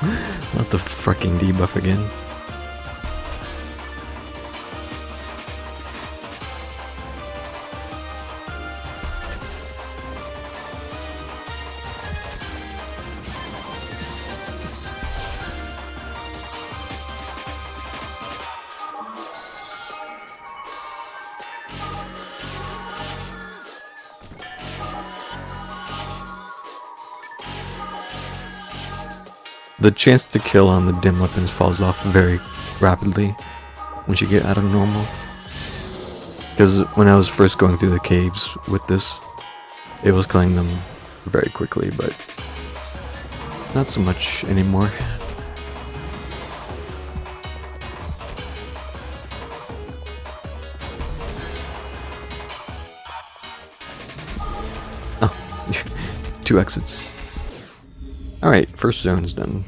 not the fucking debuff again. The chance to kill on the dim weapons falls off very rapidly once you get out of normal. Because when I was first going through the caves with this, it was killing them very quickly, but not so much anymore. Oh, 2 exits. Alright, first zone is done.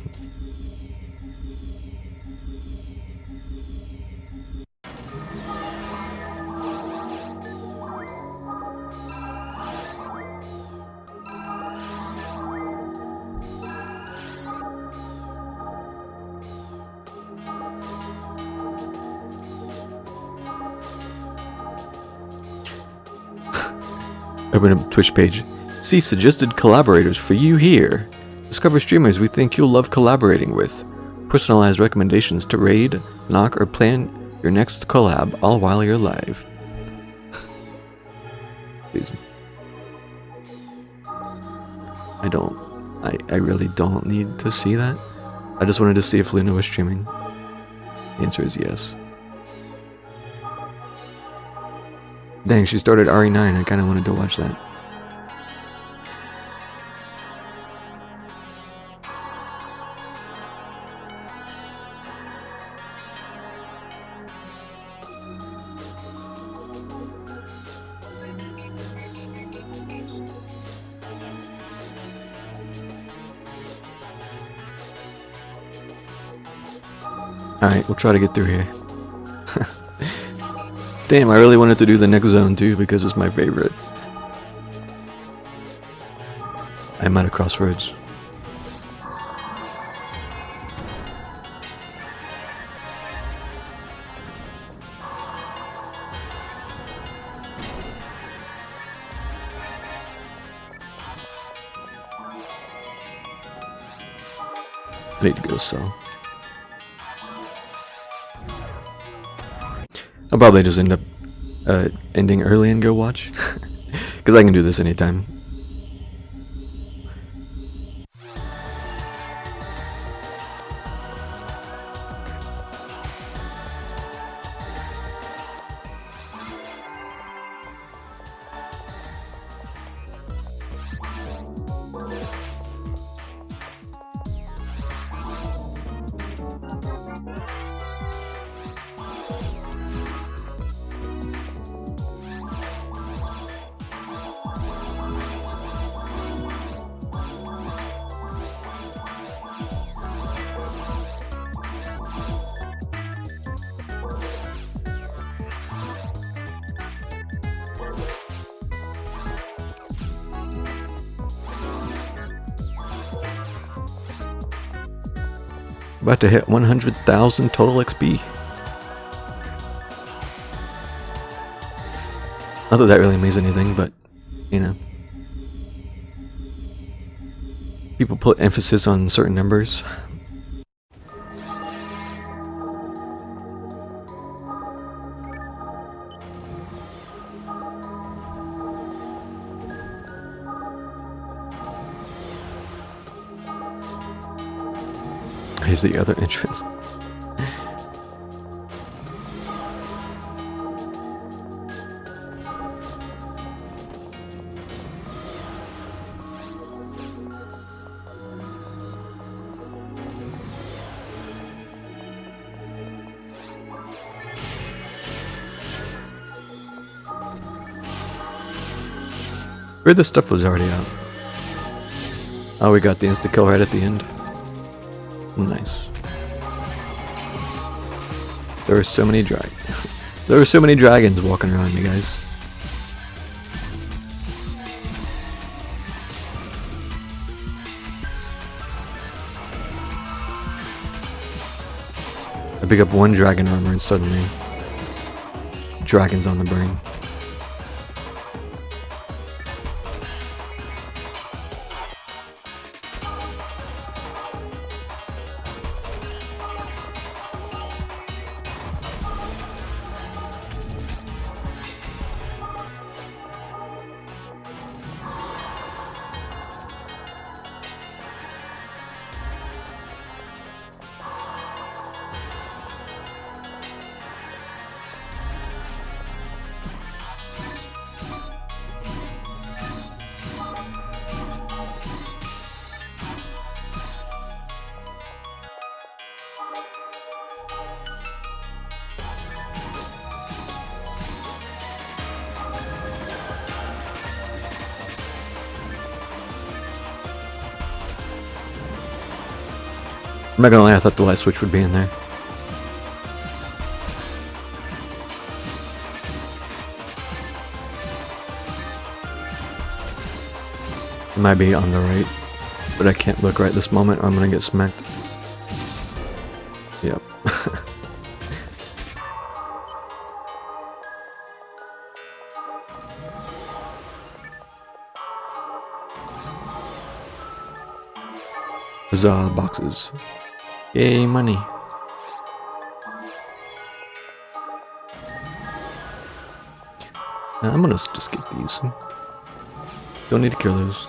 Open up Twitch page. See suggested collaborators for you here. Discover streamers we think you'll love collaborating with. Personalized recommendations to raid, knock, or plan your next collab, all while you're live. Please. I really don't need to see that. I just wanted to see if Luna was streaming. The answer is yes. Dang, she started RE9. I kind of wanted to watch that. Alright, we'll try to get through here. Damn, I really wanted to do the next zone too because it's my favorite. I'm at a crossroads. I need to go sell. I'll probably just end up ending early and go watch. Because I can do this anytime. About to hit 100,000 total XP. Not that that really means anything, but, you know. People put emphasis on certain numbers. Here's the other entrance. Where this stuff was already out. Oh, we got the insta-kill right at the end. Nice. There were so many there were so many dragons walking around me, guys. I pick up one dragon armor and suddenly dragons on the brain. I'm not gonna lie, I thought the light switch would be in there. It might be on the right, but I can't look right this moment or I'm gonna get smacked. Yep. Huzzah, boxes. Yay, money. Now, I'm gonna just get these. Don't need to kill those.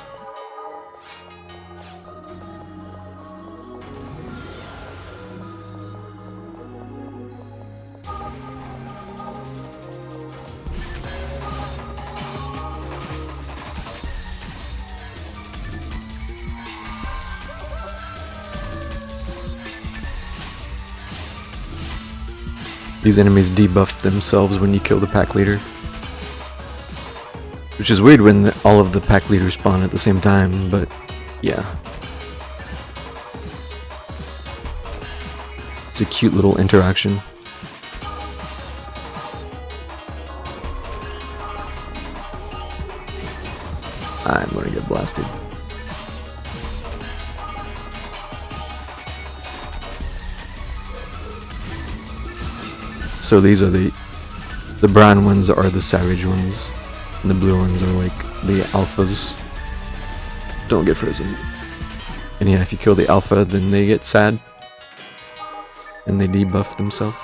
These enemies debuff themselves when you kill the pack leader. Which is weird when all of the pack leaders spawn at the same time, but yeah. It's a cute little interaction. I'm gonna get blasted. So these are the brown ones are the savage ones, and the blue ones are like the alphas. Don't get frozen. And yeah, if you kill the alpha, then they get sad, and they debuff themselves.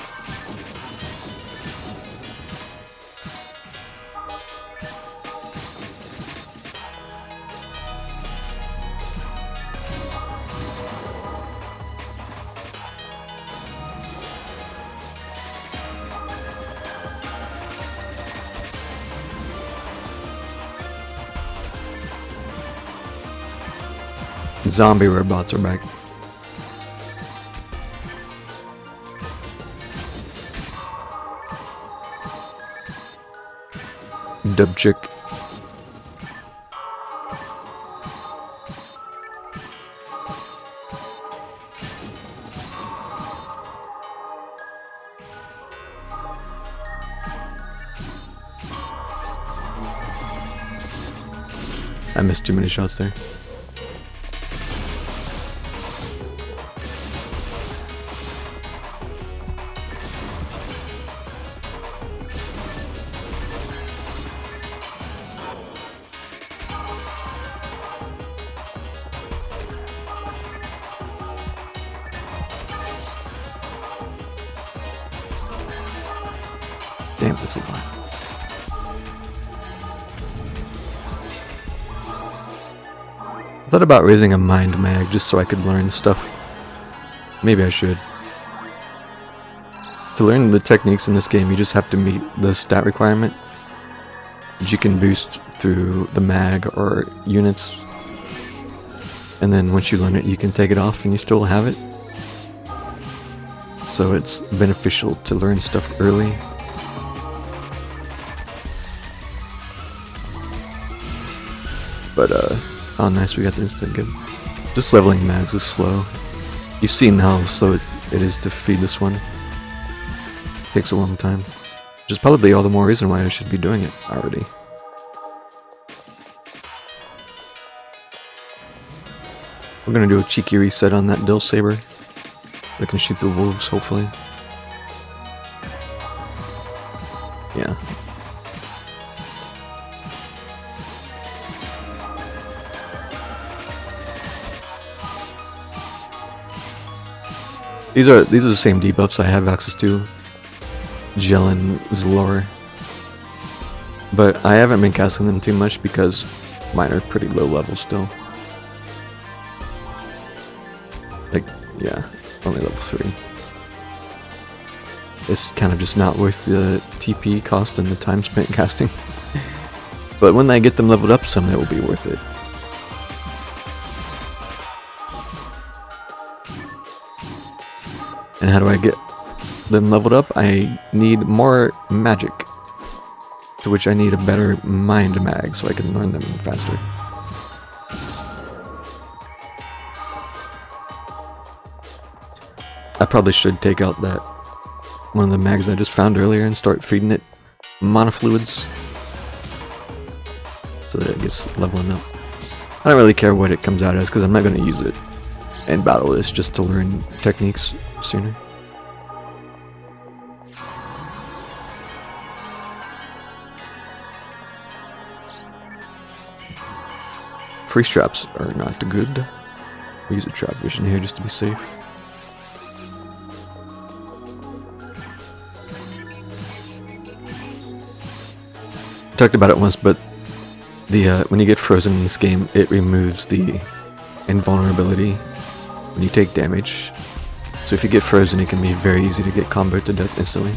Zombie robots are back. Dub chick. I missed too many shots there. Damn, that's a lot. I thought about raising a mind mag just so I could learn stuff. Maybe I should. To learn the techniques in this game, you just have to meet the stat requirement, which you can boost through the mag or units. And then once you learn it, you can take it off and you still have it. So it's beneficial to learn stuff early. But, oh nice, we got the instant good. Just leveling mags is slow. You've seen how slow it is to feed this one. It takes a long time. Which is probably all the more reason why I should be doing it already. We're gonna do a cheeky reset on that Dill Saber. We can shoot the wolves, hopefully. Yeah. These are the same debuffs I have access to. Jellin is lower. But I haven't been casting them too much because mine are pretty low level still. Like, yeah, only level 3. It's kind of just not worth the TP cost and the time spent casting. But when I get them leveled up some, it will be worth it. And how do I get them leveled up? I need more magic. To which I need a better mind mag so I can learn them faster. I probably should take out that one of the mags I just found earlier and start feeding it monofluids so that it gets leveling up. I don't really care what it comes out as because I'm not going to use it in battle. It's just to learn techniques sooner. Freeze traps are not good. We'll use a trap vision here just to be safe. Talked about it once, but the when you get frozen in this game, it removes the invulnerability when you take damage. So if you get frozen, it can be very easy to get comboed to death instantly.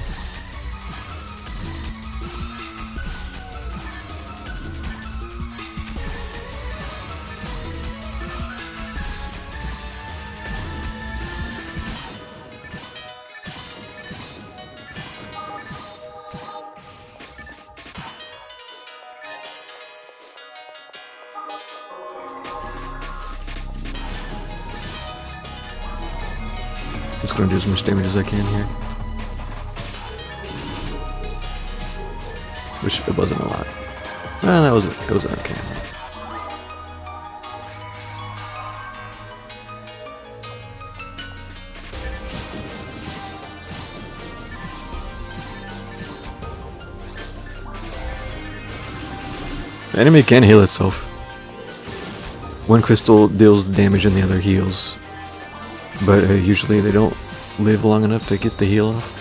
Just gonna do as much damage as I can here. Which it wasn't a lot. Well, it was okay. The enemy can heal itself. One crystal deals damage and the other heals. But usually they don't live long enough to get the heal off.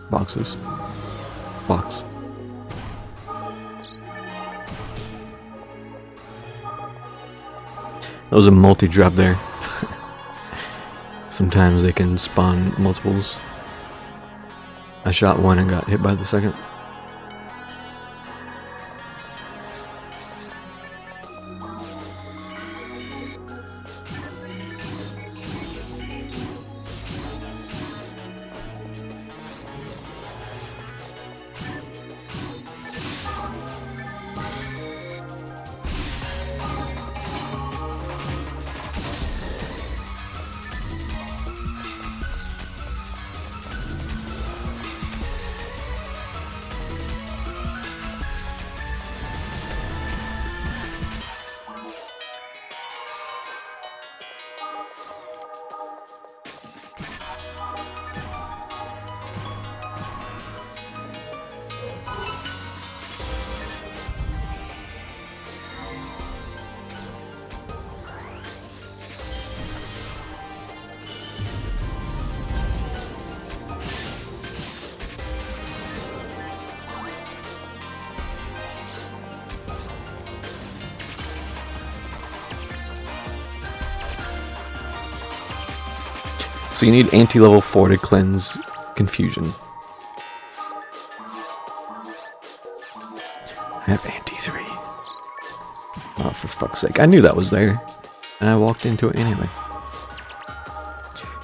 Boxes. Box. That was a multi-drop there. Sometimes they can spawn multiples. I shot one and got hit by the second. So you need anti-level 4 to cleanse Confusion. I have anti-3. Oh, for fuck's sake. I knew that was there. And I walked into it anyway.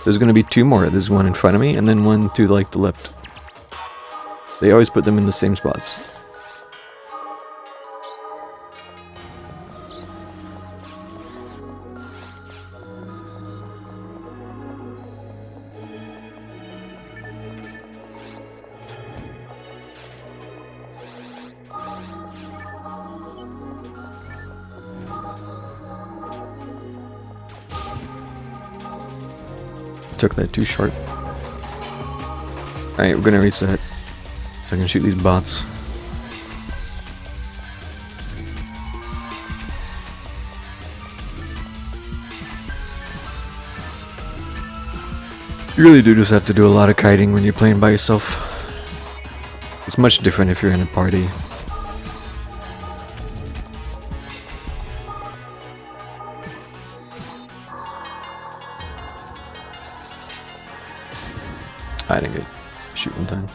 There's gonna be two more. There's one in front of me, and then one to like the left. They always put them in the same spots. Took that too sharp. Alright, we're gonna reset so I can shoot these bots. You really do just have to do a lot of kiting when you're playing by yourself. It's much different if you're in a party. I didn't get shoot in time.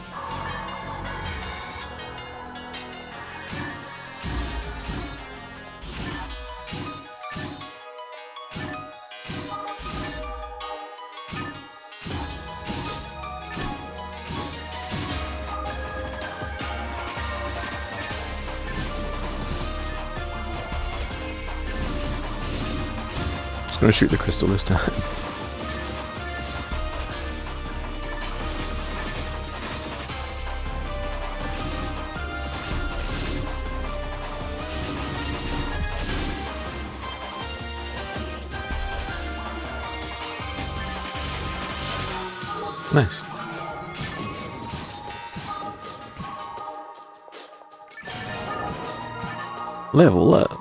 Just gonna shoot the crystal this time. Nice. Level up.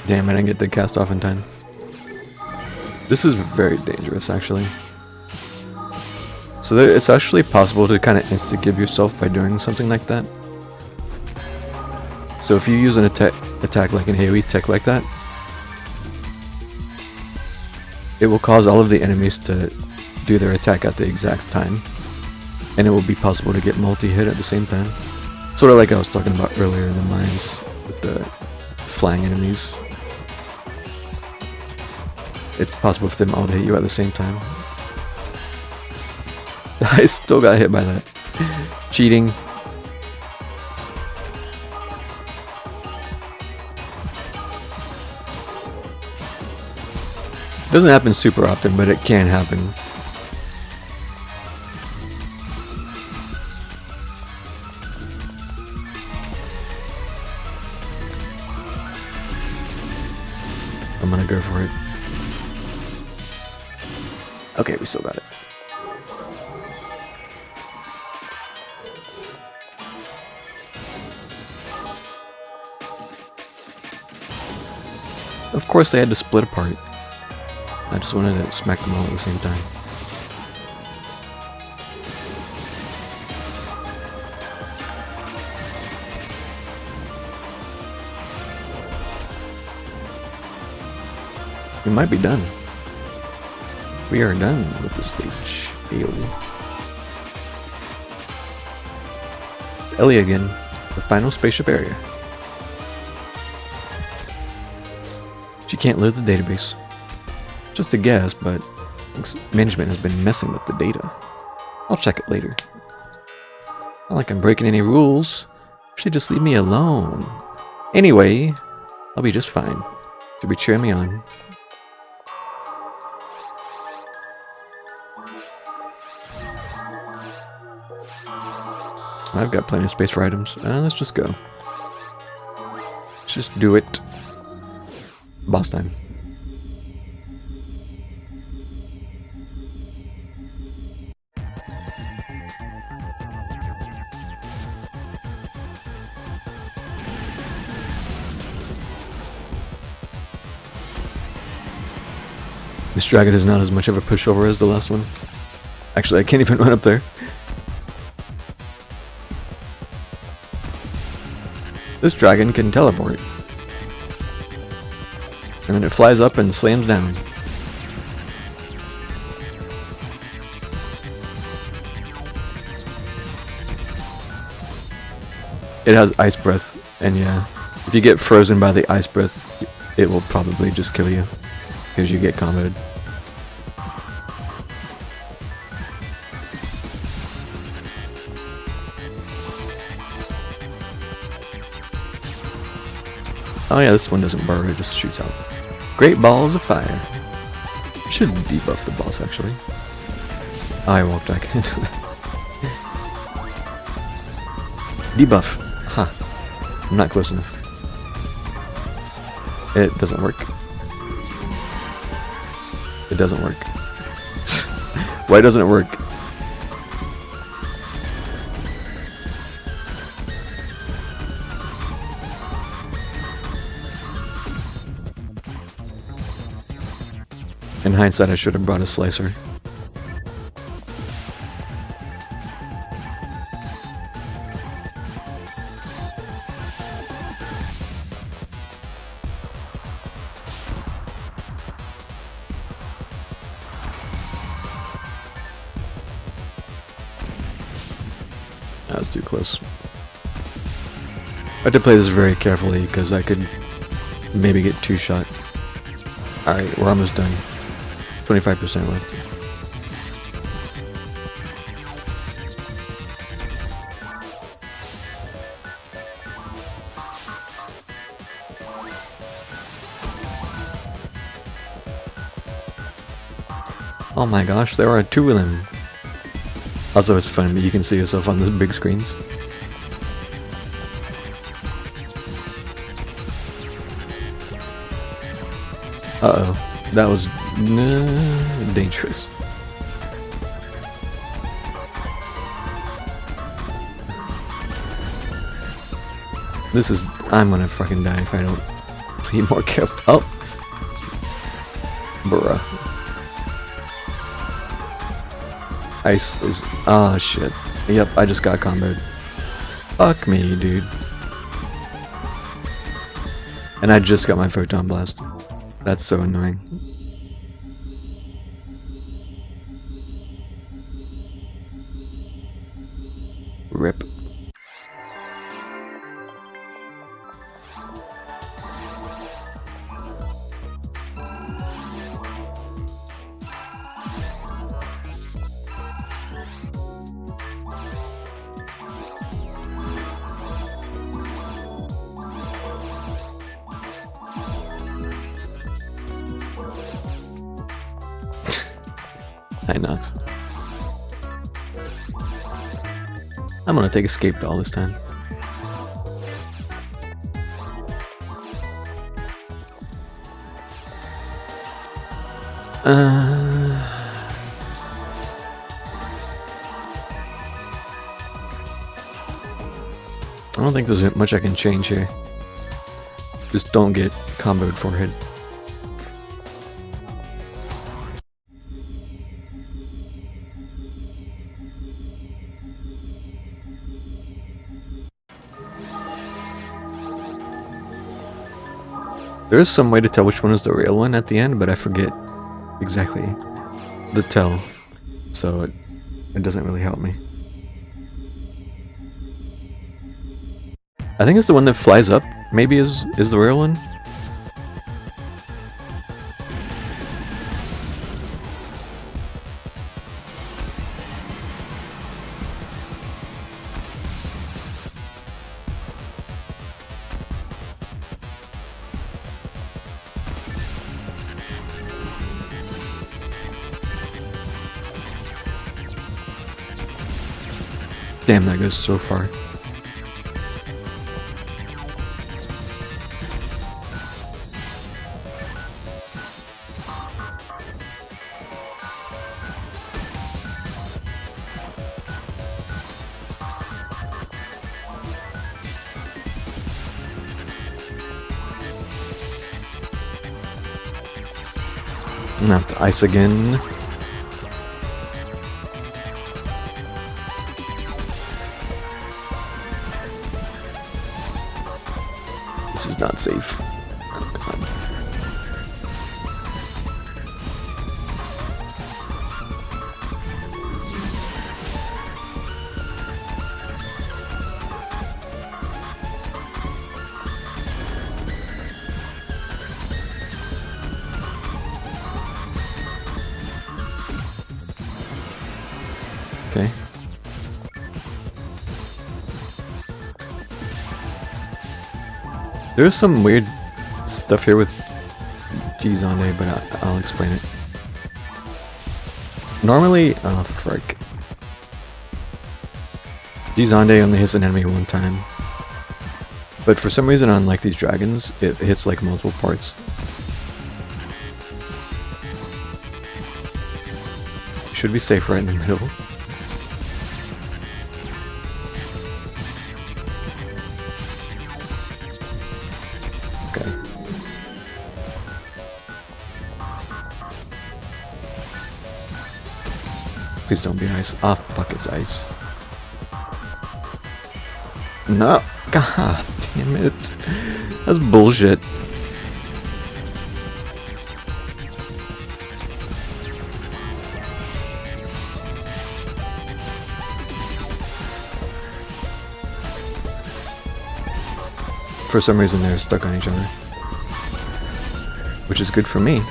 Damn, I didn't get the cast off in time. This is very dangerous, actually. So it's actually possible to kind of insta-give yourself by doing something like that. So if you use an attack like an AoE tech like that, it will cause all of the enemies to do their attack at the exact time. And it will be possible to get multi-hit at the same time. Sort of like I was talking about earlier in the mines with the flying enemies. It's possible for them all to hit you at the same time. I still got hit by that. Cheating. Doesn't happen super often, but it can happen. I'm gonna go for it. Okay, we still got it. Of course they had to split apart. I just wanted to smack them all at the same time. We might be done. We are done with the stage. Ew. It's Ellie again, the final spaceship area. She can't load the database. Just a guess, but management has been messing with the data. I'll check it later. Not like I'm breaking any rules. Should just leave me alone. Anyway, I'll be just fine. She'll be cheering me on. I've got plenty of space for items. Let's just go. Let's just do it. Boss time. This dragon is not as much of a pushover as the last one. Actually, I can't even run up there. This dragon can teleport. And then it flies up and slams down. It has ice breath, and yeah, if you get frozen by the ice breath, it will probably just kill you, because you get comboed. Oh yeah, this one doesn't burn, it just shoots out. Great balls of fire. Should debuff the boss, actually. Oh, I walked back into that. Debuff. Huh. I'm not close enough. It doesn't work. It doesn't work. Why doesn't it work? In hindsight, I should have brought a slicer. That was too close. I had to play this very carefully because I could maybe get 2 shot. Alright, we're almost done. 25% left. Oh my gosh, there are 2 of them. Also, it's fun, but you can see yourself on the big screens. Uh-oh. That was dangerous. This is... I'm gonna fucking die if I don't be more careful. Oh! Bruh. Ice is... Ah, shit. Yep, I just got comboed. Fuck me, dude. And I just got my photon blast. That's so annoying. Rip. Hi, Nox. I'm gonna take escape doll this time. I don't think there's much I can change here. Just don't get comboed forehead. There is some way to tell which one is the real one at the end, but I forget exactly the tell, so it doesn't really help me. I think it's the one that flies up, maybe is the real one. Damn, that goes so far. Not the ice again. This is not safe. Oh god. Okay. There's some weird stuff here with G-Zonde, but I'll explain it. Normally, oh frick. G-Zonde only hits an enemy one time. But for some reason on like these dragons, it hits like multiple parts. Should be safe right in the middle. Okay. Please don't be ice. Ah, fuck, it's ice. No. God damn it. That's bullshit. for some reason they're stuck on each other. Which is good for me.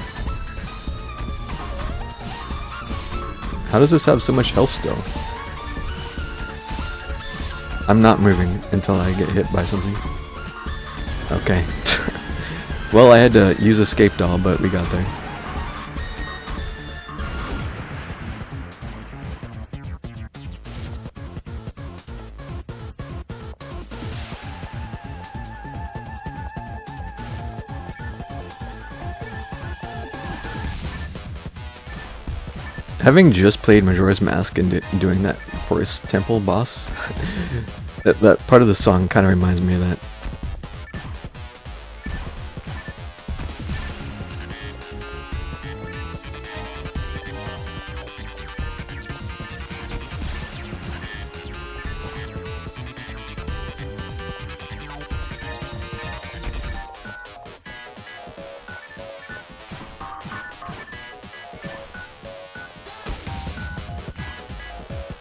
How does this have so much health still? I'm not moving until I get hit by something. Okay. Well, I had to use escape doll, but we got there. Having just played Majora's Mask and doing that Forest Temple boss, that part of the song kind of reminds me of that.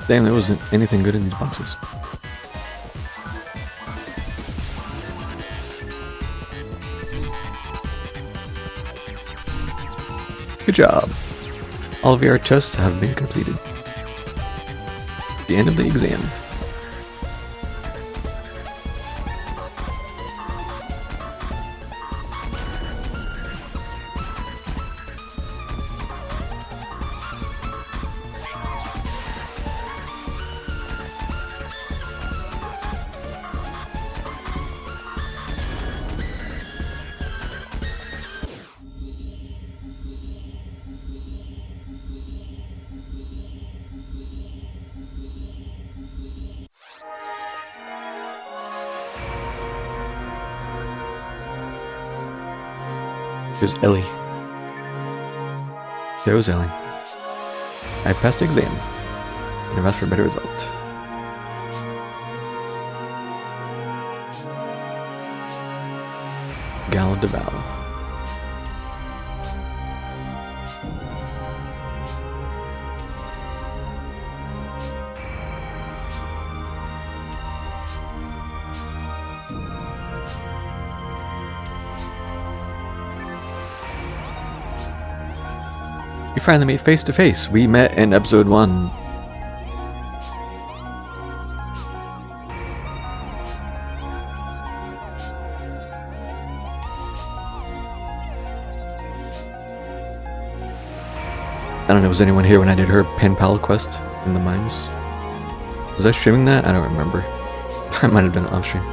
Damn, there wasn't anything good in these boxes. Good job. All of your tests have been completed. The end of the exam. Here's Ellie. There was Ellie. I passed the exam, and I've asked for a better result. Gal DeVal. We finally made face to face. We met in episode 1. I don't know, was anyone here when I did her pen pal quest in the mines? Was I streaming that? I don't remember. I might have been off stream.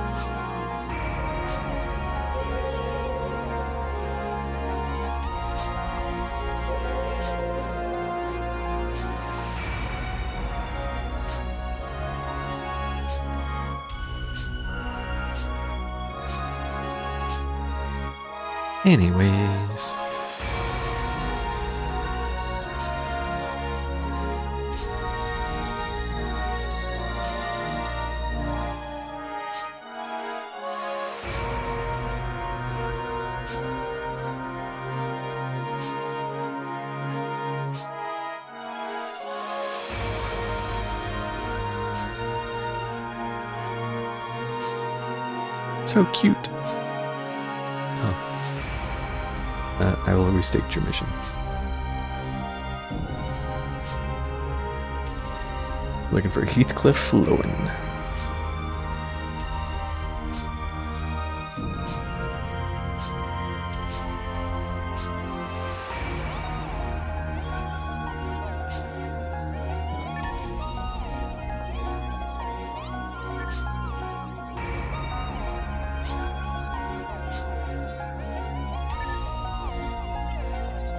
Anyways. So cute. Oh. I will restate your mission. Looking for Heathcliff Flowen.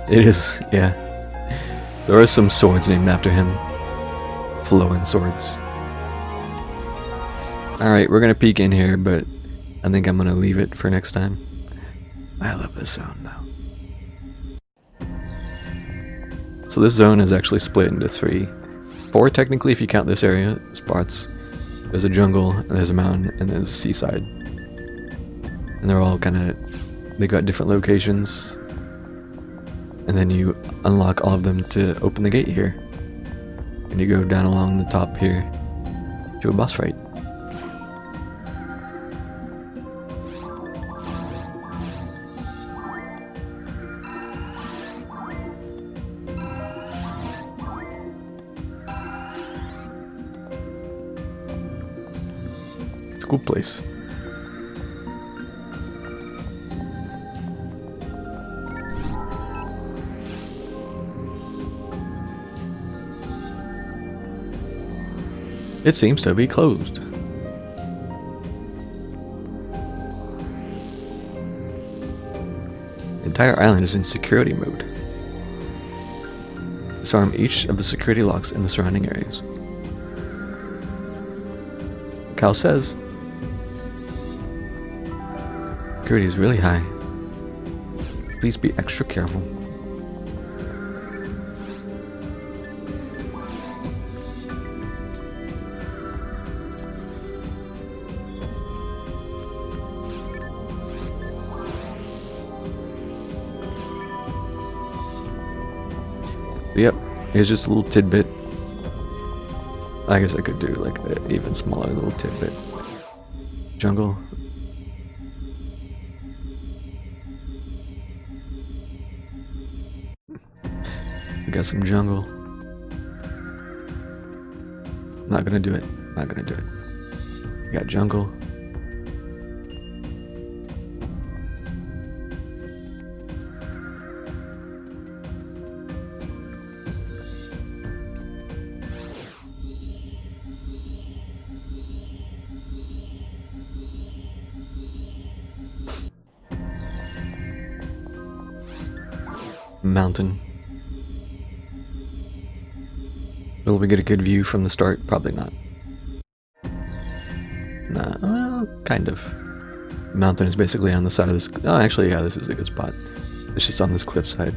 It is, yeah. There are some swords named after him. Flowing swords. Alright, we're gonna peek in here, but I think I'm gonna leave it for next time. I love this sound now. So this zone is actually split into 3. 4 technically if you count this area, spots. There's a jungle, and there's a mountain, and there's a seaside. And they're all kinda, they got different locations. And then you unlock all of them to open the gate here. And you go down along the top here to a boss fight. a cool place. It seems to be closed. The entire island is in security mode. Disarm each of the security locks in the surrounding areas. Cal says security is really high. Please be extra careful. Yep, here's just a little tidbit. I guess I could do like an even smaller little tidbit. Jungle. We got some jungle. Not gonna do it. Not gonna do it. We got jungle. Mountain. Will we get a good view from the start? Probably not. Nah, well, kind of. Mountain is basically on the side of this. Oh, actually, yeah, this is a good spot. It's just on this cliffside.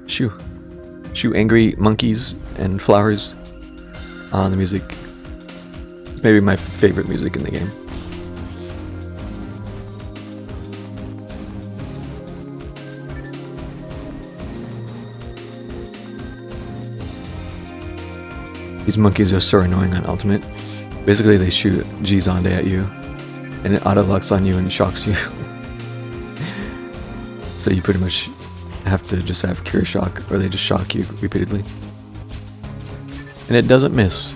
Shoo. Shoo angry monkeys and flowers on the music. It's maybe my favorite music in the game. These monkeys are so annoying on Ultimate. Basically, they shoot G-Zonde at you, and it auto-locks on you and shocks you. So you pretty much have to just have Cure Shock, or they just shock you repeatedly. And it doesn't miss.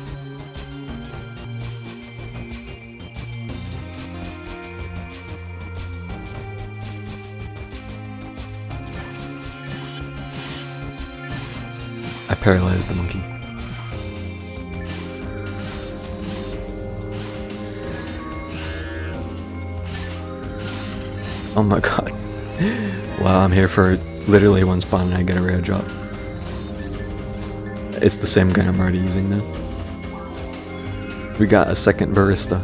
I paralyzed the monkey. Oh my god. Wow, I'm here for literally one spawn and I get a rare drop. It's the same gun I'm already using now. We got a second barista.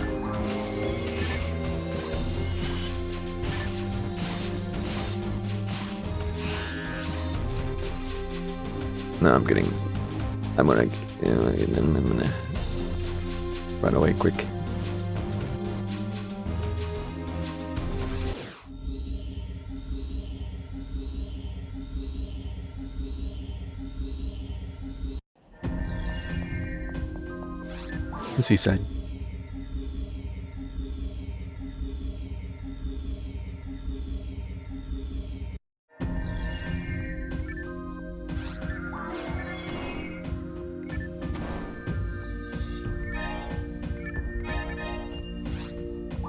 No, I'm gonna run away quick. The seaside.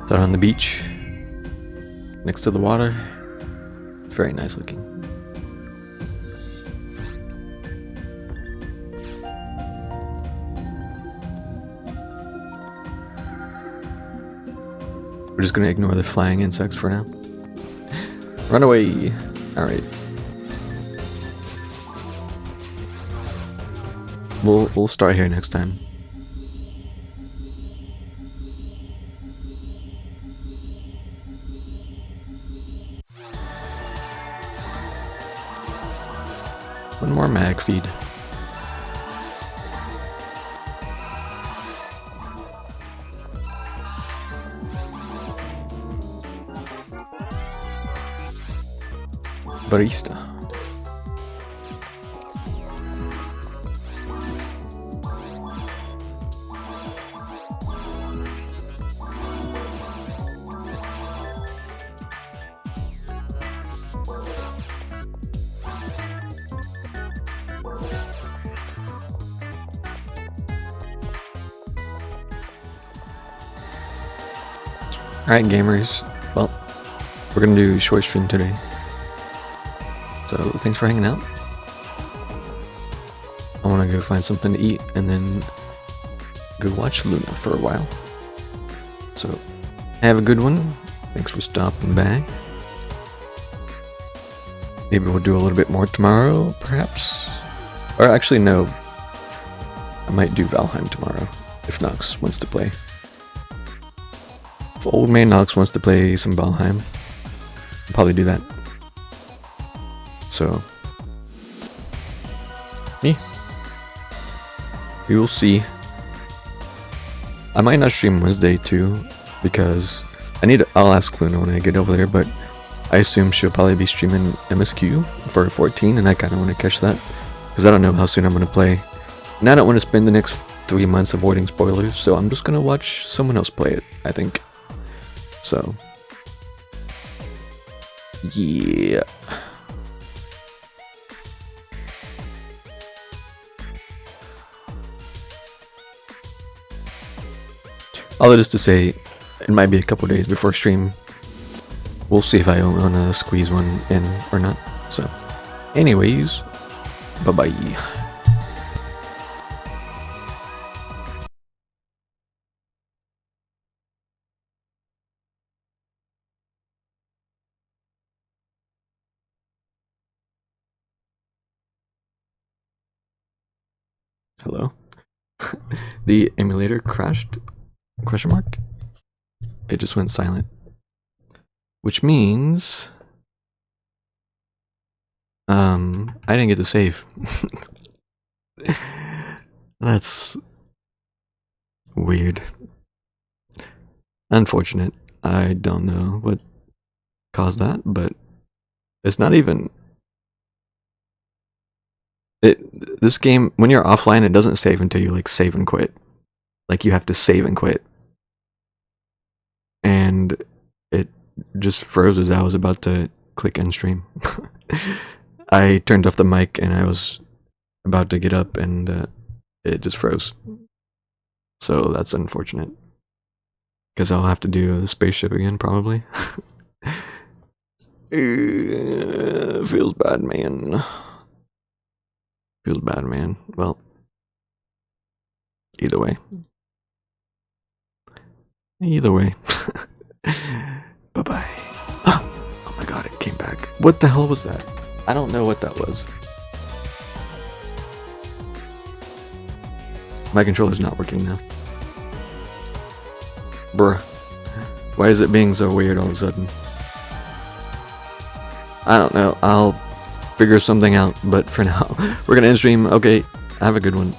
Out on the beach, next to the water. Very nice looking. We're just gonna ignore the flying insects for now. Run away! Alright. We'll start here next time. One more mag feed. Barista. Alright, gamers. Well, we're gonna do a short stream today. So, thanks for hanging out. I wanna go find something to eat and then go watch Luna for a while. So, have a good one. Thanks for stopping by. Maybe we'll do a little bit more tomorrow, perhaps? Or actually, no. I might do Valheim tomorrow, if Nox wants to play. If old man Nox wants to play some Valheim, I'll probably do that. So, yeah. We will see. I might not stream Wednesday too, because I'll ask Luna when I get over there, but I assume she'll probably be streaming MSQ for 14, and I kind of want to catch that, because I don't know how soon I'm going to play. And I don't want to spend the next 3 months avoiding spoilers, so I'm just going to watch someone else play it, I think. So, yeah. All that is to say, it might be a couple days before stream. We'll see if I want to squeeze one in or not. So, anyways, bye-bye. Hello? The emulator crashed? Question mark? It just went silent. Which means I didn't get to save. That's weird. Unfortunate. I don't know what caused that, but it's not even this game, when you're offline, it doesn't save until you like save and quit. Like you have to save and quit. And it just froze as I was about to click end stream. I turned off the mic and I was about to get up and it just froze. So that's unfortunate. Because I'll have to do the spaceship again, probably. Feels bad, man. Feels bad, man. Well, either way. Either way. Bye-bye. Oh my god, it came back. What the hell was that? I don't know what that was. My controller's not working now. Bruh. Why is it being so weird all of a sudden? I don't know. I'll figure something out, but for now, we're gonna end stream. Okay, have a good one.